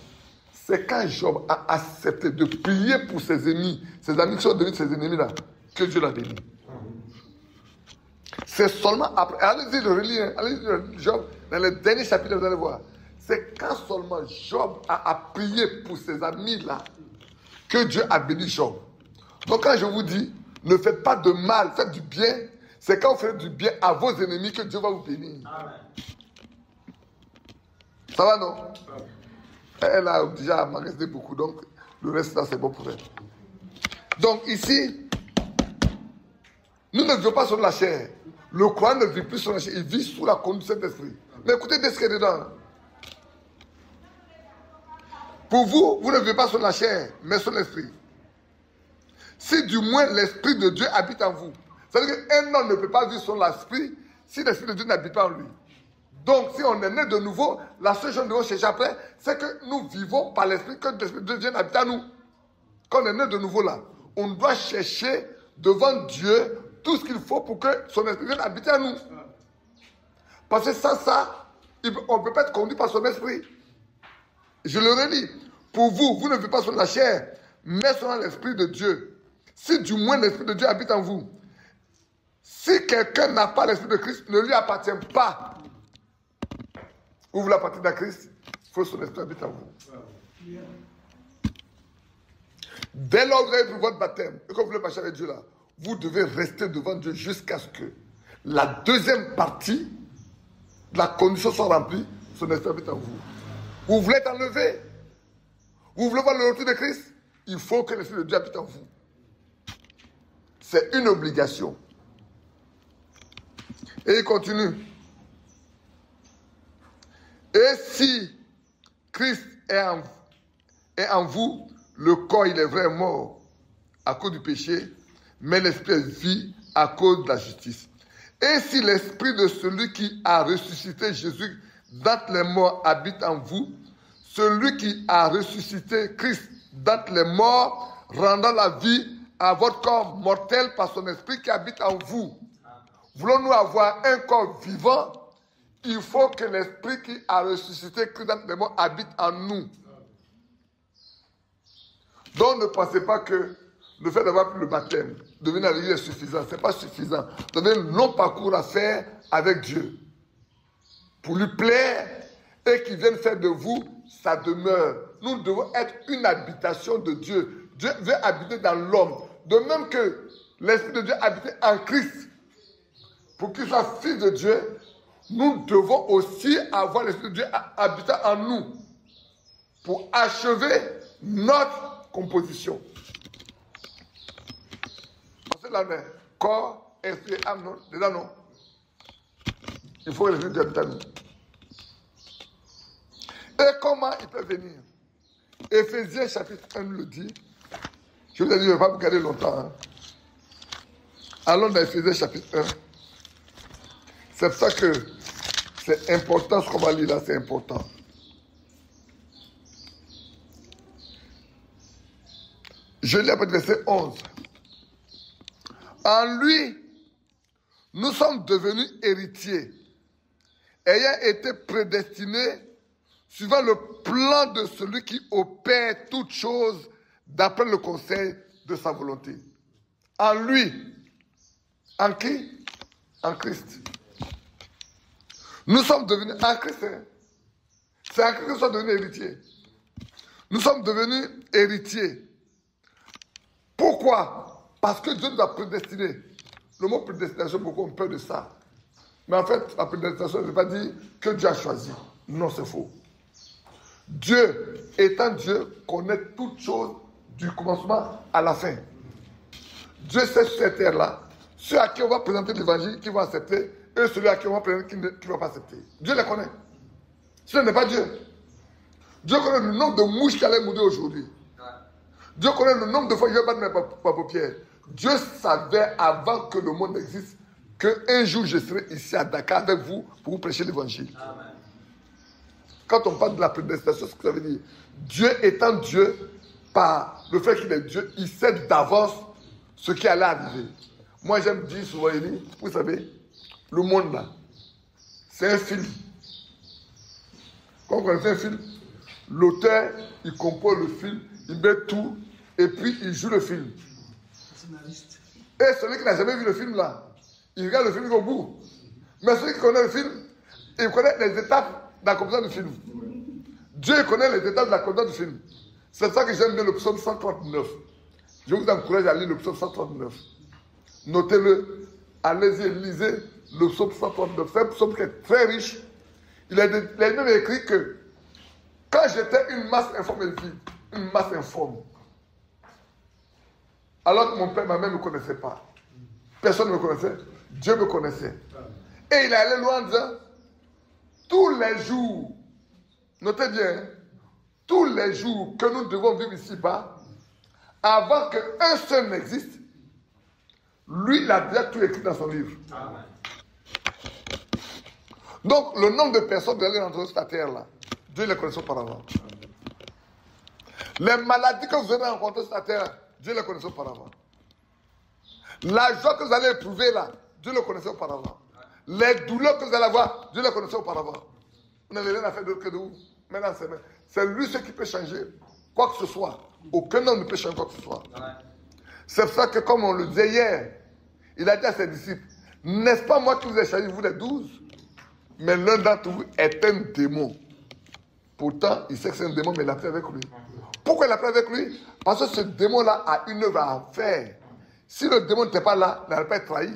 Speaker 1: c'est quand Job a accepté de prier pour ses ennemis, ses amis qui sont devenus ses ennemis là, que Dieu l'a béni. C'est seulement après, allez-y le relire, allez-y le Job, dans les derniers chapitres, vous allez voir. C'est quand seulement Job a prié pour ses amis là, que Dieu a béni Job. Donc quand je vous dis, ne faites pas de mal, faites du bien, c'est quand vous faites du bien à vos ennemis que Dieu va vous bénir. Amen. Ça va, non? Elle a déjà magasin beaucoup, donc le reste là, c'est bon pour elle. Donc ici, nous ne vivons pas sur la chair. Le croyant ne vit plus sur la chair, il vit sous la conduite de Saint-Esprit. Mais écoutez ce qu'il y a dedans. Pour vous, vous ne vivez pas sur la chair, mais sur l'esprit. Si du moins l'esprit de Dieu habite en vous. Ça veut dire qu'un homme ne peut pas vivre sur l'esprit si l'esprit de Dieu n'habite pas en lui. Donc, si on est né de nouveau, la seule chose que nous devons chercher après, c'est que nous vivons par l'esprit, que l'esprit de Dieu vienne habiter en nous. Quand on est né de nouveau là, on doit chercher devant Dieu tout ce qu'il faut pour que son esprit vienne habiter en nous. Parce que sans ça, on ne peut pas être conduit par son esprit. Je le redis. Pour vous, vous ne vivez pas sur la chair, mais sur l'esprit de Dieu. Si du moins l'esprit de Dieu habite en vous, si quelqu'un n'a pas l'esprit de Christ, ne lui appartient pas. Vous voulez appartenir à Christ, il faut que son esprit habite en vous. Dès lors que vous avez pris votre baptême, et que vous voulez marcher avec Dieu là, vous devez rester devant Dieu jusqu'à ce que la deuxième partie de la condition soit remplie, son esprit habite en vous. Vous voulez être enlevé? Vous voulez voir le retour de Christ? Il faut que l'Esprit de Dieu habite en vous. C'est une obligation. Et il continue. Et si Christ est en vous, le corps, il est vraiment mort à cause du péché, mais l'esprit vit à cause de la justice. Et si l'esprit de celui qui a ressuscité Jésus d'entre les morts habite en vous, celui qui a ressuscité Christ d'entre les morts rendant la vie à votre corps mortel par son esprit qui habite en vous. Voulons-nous avoir un corps vivant? Il faut que l'esprit qui a ressuscité Christ d'entre les morts habite en nous. Donc ne pensez pas que le fait d'avoir pris le baptême, de venir à l'église est suffisant. Ce n'est pas suffisant. Vous avez un long parcours à faire avec Dieu. Pour lui plaire et qu'il vienne faire de vous sa demeure. Nous devons être une habitation de Dieu. Dieu veut habiter dans l'homme. De même que l'Esprit de Dieu habitait en Christ. Pour qu'il soit fils de Dieu, nous devons aussi avoir l'Esprit de Dieu habitant en nous. Pour achever notre composition. Là, corps, esprit, âme, non? Déjà, non. Il faut que l'Esprit de Dieu habite en nous. Et comment il peut venir? Éphésiens chapitre 1 le dit. Je vous ai dit, je ne vais pas vous garder longtemps. Hein. Allons dans Éphésiens chapitre 1. C'est pour ça que c'est important ce qu'on va lire là, c'est important. Je lis à partir du verset 11. En lui, nous sommes devenus héritiers, ayant été prédestinés suivant le plan de celui qui opère toutes choses d'après le conseil de sa volonté. En lui. En qui? En Christ. Nous sommes devenus en Christ. Hein? C'est en Christ que nous sommes devenus héritiers. Nous sommes devenus héritiers. Pourquoi? Parce que Dieu nous a prédestinés. Le mot prédestination, beaucoup ont peur de ça. Mais en fait, la prédestination ne veut pas dire que Dieu a choisi. Non, c'est faux. Dieu, étant Dieu, connaît toutes choses du commencement à la fin. Dieu sait sur cette terre-là, ceux à qui on va présenter l'évangile, qui vont accepter, et celui à qui on va présenter, qui ne va pas accepter. Dieu les connaît. Ce n'est pas Dieu. Dieu connaît le nombre de mouches qui allaient mourir aujourd'hui. Dieu connaît le nombre de fois que je vais battre mes paupières. Dieu savait avant que le monde existe qu'un jour je serai ici à Dakar avec vous pour vous prêcher l'évangile. Amen. Quand on parle de la prédestination, ce que ça veut dire, Dieu étant Dieu, par le fait qu'il est Dieu, il sait d'avance ce qui allait arriver. Moi j'aime dire souvent, vous savez, le monde là, c'est un film. Quand on connaît un film, l'auteur, il compose le film, il met tout, et puis il joue le film. Et celui qui n'a jamais vu le film là, il regarde le film au bout. Mais celui qui connaît le film, il connaît les étapes de la composition du film. Dieu connaît les étapes de la composition du film. C'est ça que j'aime bien le psaume 139. Je vous encourage à lire le psaume 139. Notez-le, allez-y, lisez le psaume 139. C'est un psaume qui est très riche. Il a même écrit que quand j'étais une masse informe, une masse informe, alors que mon père et ma mère ne me connaissaient pas. Personne ne me connaissait. Dieu me connaissait. Et il allait loin en disant, tous les jours, notez bien, tous les jours que nous devons vivre ici-bas, avant qu'un seul n'existe, lui, il a déjà tout écrit dans son livre. Amen. Donc, le nombre de personnes qui allaient rentrer sur la terre-là, Dieu les connaissait auparavant. Les maladies que vous allez rencontrer sur la terre, Dieu les connaissait auparavant. La joie que vous allez éprouver là, Dieu le connaissait auparavant. Les douleurs que vous allez avoir, Dieu les connaissait auparavant. Vous n'avez rien à faire d'autre que de vous. Maintenant, c'est lui ce qui peut changer quoi que ce soit. Aucun homme ne peut changer quoi que ce soit. C'est pour ça que, comme on le disait hier, il a dit à ses disciples, n'est-ce pas moi qui vous ai choisi, vous les 12? Mais l'un d'entre vous est un démon. Pourtant, il sait que c'est un démon, mais il l'a pris avec lui. Pourquoi il l'a pris avec lui? Parce que ce démon-là a une œuvre à faire Si le démon n'était pas là, il n'allait pas être trahi.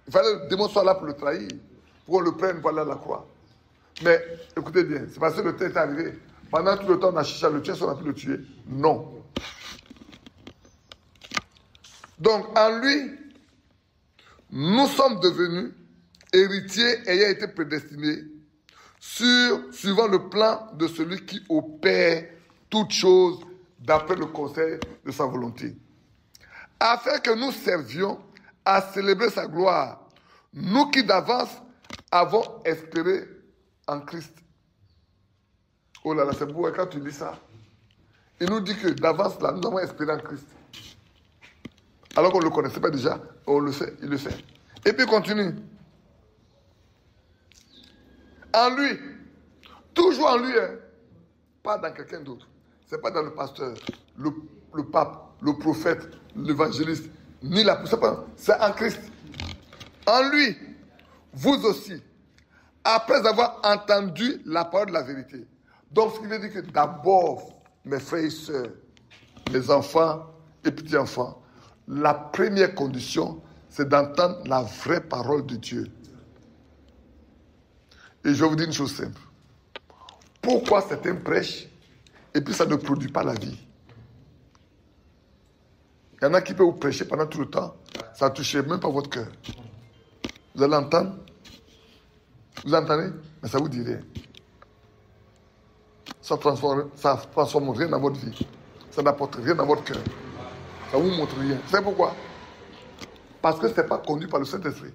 Speaker 1: Il fallait que le démon soit là pour le trahir, pour qu'on le prenne pour aller à la croix. Mais écoutez bien, c'est parce que le temps est arrivé. Pendant tout le temps, on a cherché à le tuer, on a pu le tuer. Non. Donc, en lui, nous sommes devenus héritiers ayant été prédestinés suivant le plan de celui qui opère toutes choses d'après le conseil de sa volonté. Afin que nous servions à célébrer sa gloire, nous qui d'avance avons espéré en Christ. Oh là là, c'est beau, quand tu lis ça. Il nous dit que d'avance, là, nous avons espéré en Christ. Alors qu'on ne le connaissait pas déjà, on le sait, il le sait. Et puis continue. En lui, toujours en lui, hein, pas dans quelqu'un d'autre. Ce n'est pas dans le pasteur, le pape, le prophète, l'évangéliste, ni l'apôtre. C'est en Christ. En lui, vous aussi, après avoir entendu la parole de la vérité. Donc, ce qui veut dire que d'abord, mes frères et sœurs, mes enfants et petits-enfants, la première condition, c'est d'entendre la vraie parole de Dieu. Et je vais vous dire une chose simple. Pourquoi certains prêchent et puis ça ne produit pas la vie? Il y en a qui peuvent vous prêcher pendant tout le temps, ça ne touche même pas votre cœur. Vous allez entendre? Vous entendez? Mais ça ne vous dit rien. Ça ne transforme rien dans votre vie. Ça n'apporte rien dans votre cœur. Ça ne vous montre rien. Vous savez pourquoi? Parce que ce n'est pas conduit par le Saint-Esprit.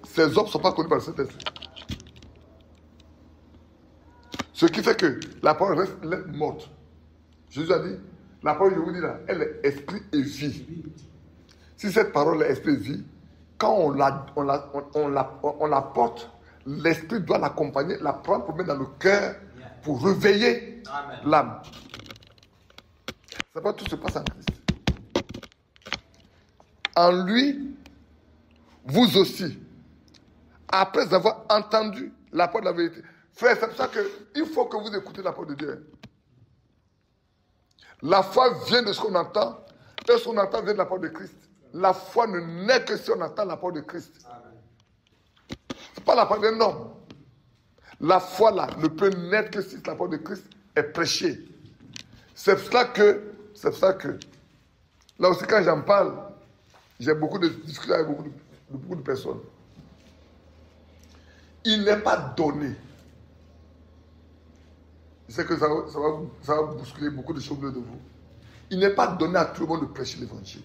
Speaker 1: Ces hommes ne sont pas conduits par le Saint-Esprit. Ce qui fait que la parole reste morte. Jésus a dit, la parole, je vous dis là, elle est esprit et vie. Si cette parole est esprit et vie, quand on la porte, l'esprit doit l'accompagner, la prendre pour mettre dans le cœur, pour réveiller l'âme. C'est pas tout se passe en Christ. En lui, vous aussi, après avoir entendu la parole de la vérité. Frère, c'est pour ça qu'il faut que vous écoutez la parole de Dieu. La foi vient de ce qu'on entend, et ce qu'on entend vient de la parole de Christ. La foi ne naît que si on entend la parole de Christ. Ce n'est pas la parole d'un homme. La foi là ne peut naître que si la parole de Christ est prêchée. C'est pour ça que, là aussi quand j'en parle, j'ai beaucoup de discussions avec beaucoup de personnes. Il n'est pas donné. Je sais que ça va bousculer beaucoup de choses de vous. Il n'est pas donné à tout le monde de prêcher l'évangile.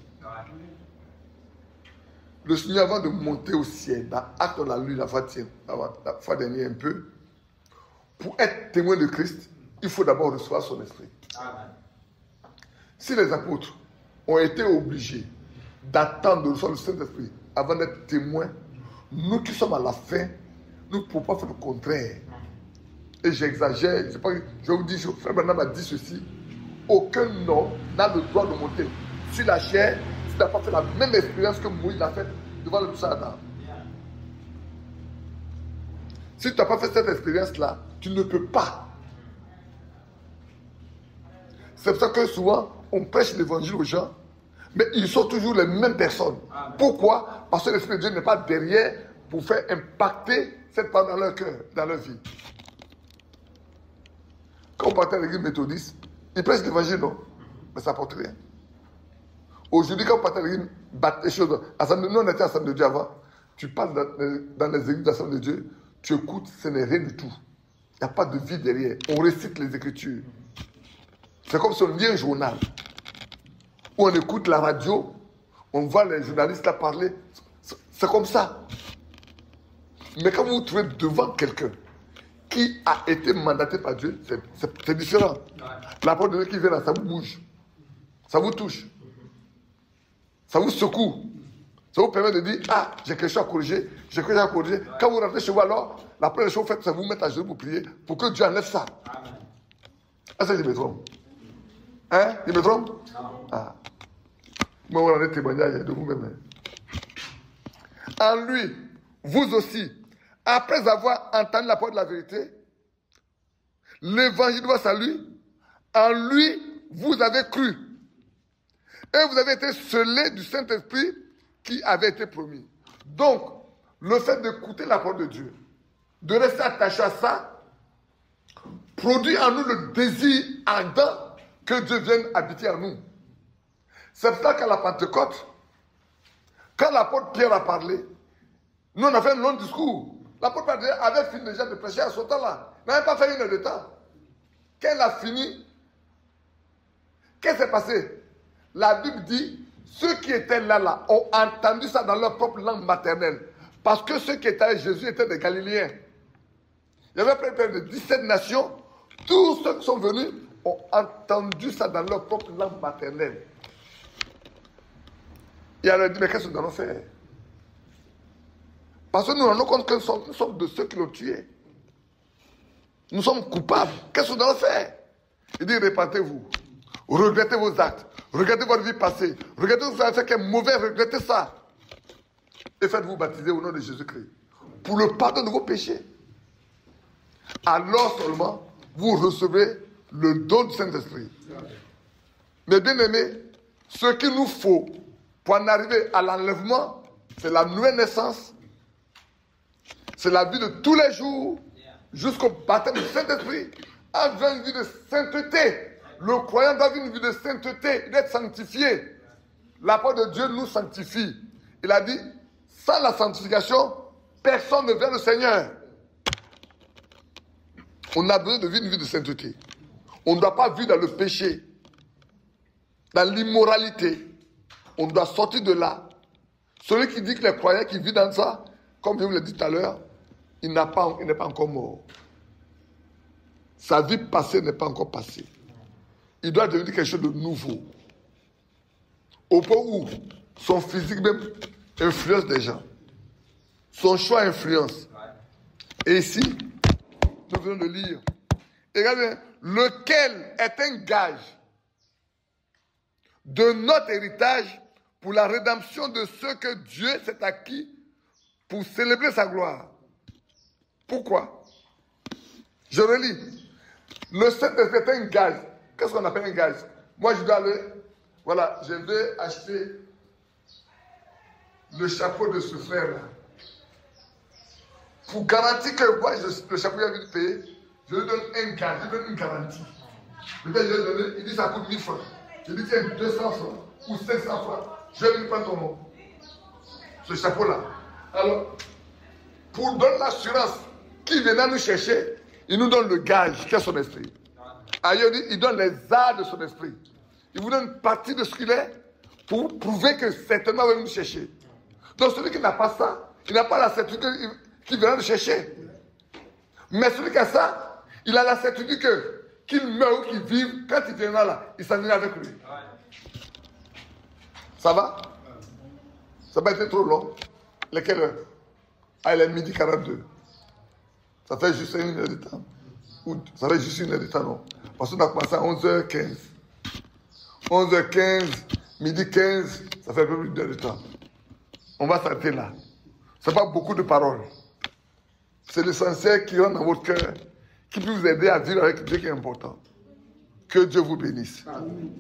Speaker 1: Le Seigneur, avant de monter au ciel, dans Acte, on l'a lu la fois dernière un peu, pour être témoin de Christ, il faut d'abord recevoir son esprit. Amen. Si les apôtres ont été obligés d'attendre de recevoir le Saint-Esprit avant d'être témoins, nous qui sommes à la fin, nous ne pouvons pas faire le contraire. Et j'exagère, je vous dis, Frère Branham a dit ceci, aucun homme n'a le droit de monter sur la chair s'il n'a pas fait la même expérience que Moïse a faite devant le Moussa Adam. Si tu n'as pas fait cette expérience-là, tu ne peux pas. C'est pour ça que souvent, on prêche l'évangile aux gens, mais ils sont toujours les mêmes personnes. Amen. Pourquoi? Parce que l'Esprit de Dieu n'est pas derrière pour faire impacter cette parole dans leur cœur, dans leur vie. Quand on partait à l'église méthodiste, ils prêchent l'évangile, non? Mais ça n'apporte rien. Aujourd'hui, quand on partait à l'église, nous on était à l'Assemblée de Dieu avant, tu passes dans les églises de l'Assemblée de Dieu, tu écoutes, ce n'est rien du tout. Il n'y a pas de vie derrière. On récite les Écritures. C'est comme si on lit un journal. Ou on écoute la radio, on voit les journalistes là parler. C'est comme ça. Mais quand vous vous trouvez devant quelqu'un qui a été mandaté par Dieu, c'est différent. La parole de Dieu qui vient là, ça vous bouge. Ça vous touche. Ça vous secoue. Ça vous permet de dire, ah, j'ai quelque chose à corriger, j'ai quelque chose à corriger. Quand vous rentrez chez vous alors, la première chose que vous faites, c'est vous mettre à genoux pour prier, pour que Dieu enlève ça. Est-ce que je me trompe? Hein? Je me trompe? Ah. Moi, on a des témoignages de vous-même. En lui, vous aussi, après avoir entendu la parole de la vérité, l'évangile de votre salut, en lui, vous avez cru. Et vous avez été scellés du Saint-Esprit qui avait été promis. Donc, le fait d'écouter la parole de Dieu, de rester attaché à ça, produit en nous le désir ardent que Dieu vienne habiter en nous. C'est pour ça qu'à la Pentecôte, quand l'apôtre Pierre a parlé, nous on a fait un long discours. L'apôtre Pierre avait fini déjà de prêcher à ce temps-là. Il n'avait pas fait 1 heure de temps. Quand il a fini, qu'est-ce qui s'est passé? La Bible dit, ceux qui étaient là ont entendu ça dans leur propre langue maternelle. Parce que ceux qui étaient avec Jésus étaient des Galiléens. Il y avait près de 17 nations. Tous ceux qui sont venus ont entendu ça dans leur propre langue maternelle. Et alors il dit, mais qu'est-ce que nous allons faire? Parce que nous nous rendons compte que nous sommes de ceux qui l'ont tué. Nous sommes coupables. Qu'est-ce que nous allons faire? Il dit, répentez-vous. Regrettez vos actes. Regrettez votre vie passée. Regrettez ce que vous avez fait qui est mauvais. Regrettez ça. Et faites-vous baptiser au nom de Jésus-Christ. Pour le pardon de vos péchés. Alors seulement, vous recevrez le don du Saint-Esprit. Mais bien aimés, ce qu'il nous faut pour en arriver à l'enlèvement, c'est la nouvelle naissance. C'est la vie de tous les jours, jusqu'au baptême du Saint-Esprit. Avoir une vie de sainteté. Le croyant doit vivre une vie de sainteté. Il doit être sanctifié. La parole de Dieu nous sanctifie. Il a dit, sans la sanctification, personne ne vient au Seigneur. On a besoin de vivre une vie de sainteté. On ne doit pas vivre dans le péché, dans l'immoralité. On doit sortir de là. Celui qui dit que les croyants qui vivent dans ça, comme je vous l'ai dit tout à l'heure, il n'est pas encore mort. Sa vie passée n'est pas encore passée. Il doit devenir quelque chose de nouveau. Au point où son physique même influence des gens. Son choix influence. Et ici, nous venons de lire. Et regardez, lequel est un gage de notre héritage pour la rédemption de ceux que Dieu s'est acquis pour célébrer sa gloire. Pourquoi? Je relis. Le Saint-Esprit est un gage. Qu'est-ce qu'on appelle un gage? Moi, je dois aller, voilà, je vais acheter le chapeau de ce frère-là. Pour garantir que moi, le chapeau qu'il a envie de payer, je lui donne un gage, je lui donne une garantie. Peut-être je lui donne, il dit ça coûte 1000 francs. Je lui dis tiens, 200 francs ou 500 francs. Je vais lui prendre ton nom. Ce chapeau-là. Alors, pour donner l'assurance qu'il viendra nous chercher, il nous donne le gage qui est son esprit. Ailleurs, il donne les arts de son esprit. Il vous donne une partie de ce qu'il est pour prouver que certainement il va nous chercher. Donc celui qui n'a pas ça, il n'a pas la certitude qu'il viendra nous chercher. Mais celui qui a ça, il a la certitude qu'il meurt ou qu'il vive, quand il viendra là, il s'en ira avec lui. Ça va? Ça va être trop long. Il est quelle heure? Ah, il est midi 42. Ça fait juste 1 heure de temps. Ou ça fait juste 1 heure de temps, non? Parce qu'on a commencé à 11h15. 11h15, midi 15, ça fait un peu plus d'1 heure de temps. On va s'arrêter là. Ce n'est pas beaucoup de paroles. C'est l'essentiel qui rentre dans votre cœur, qui peut vous aider à vivre avec Dieu qui est important. Que Dieu vous bénisse. Amen.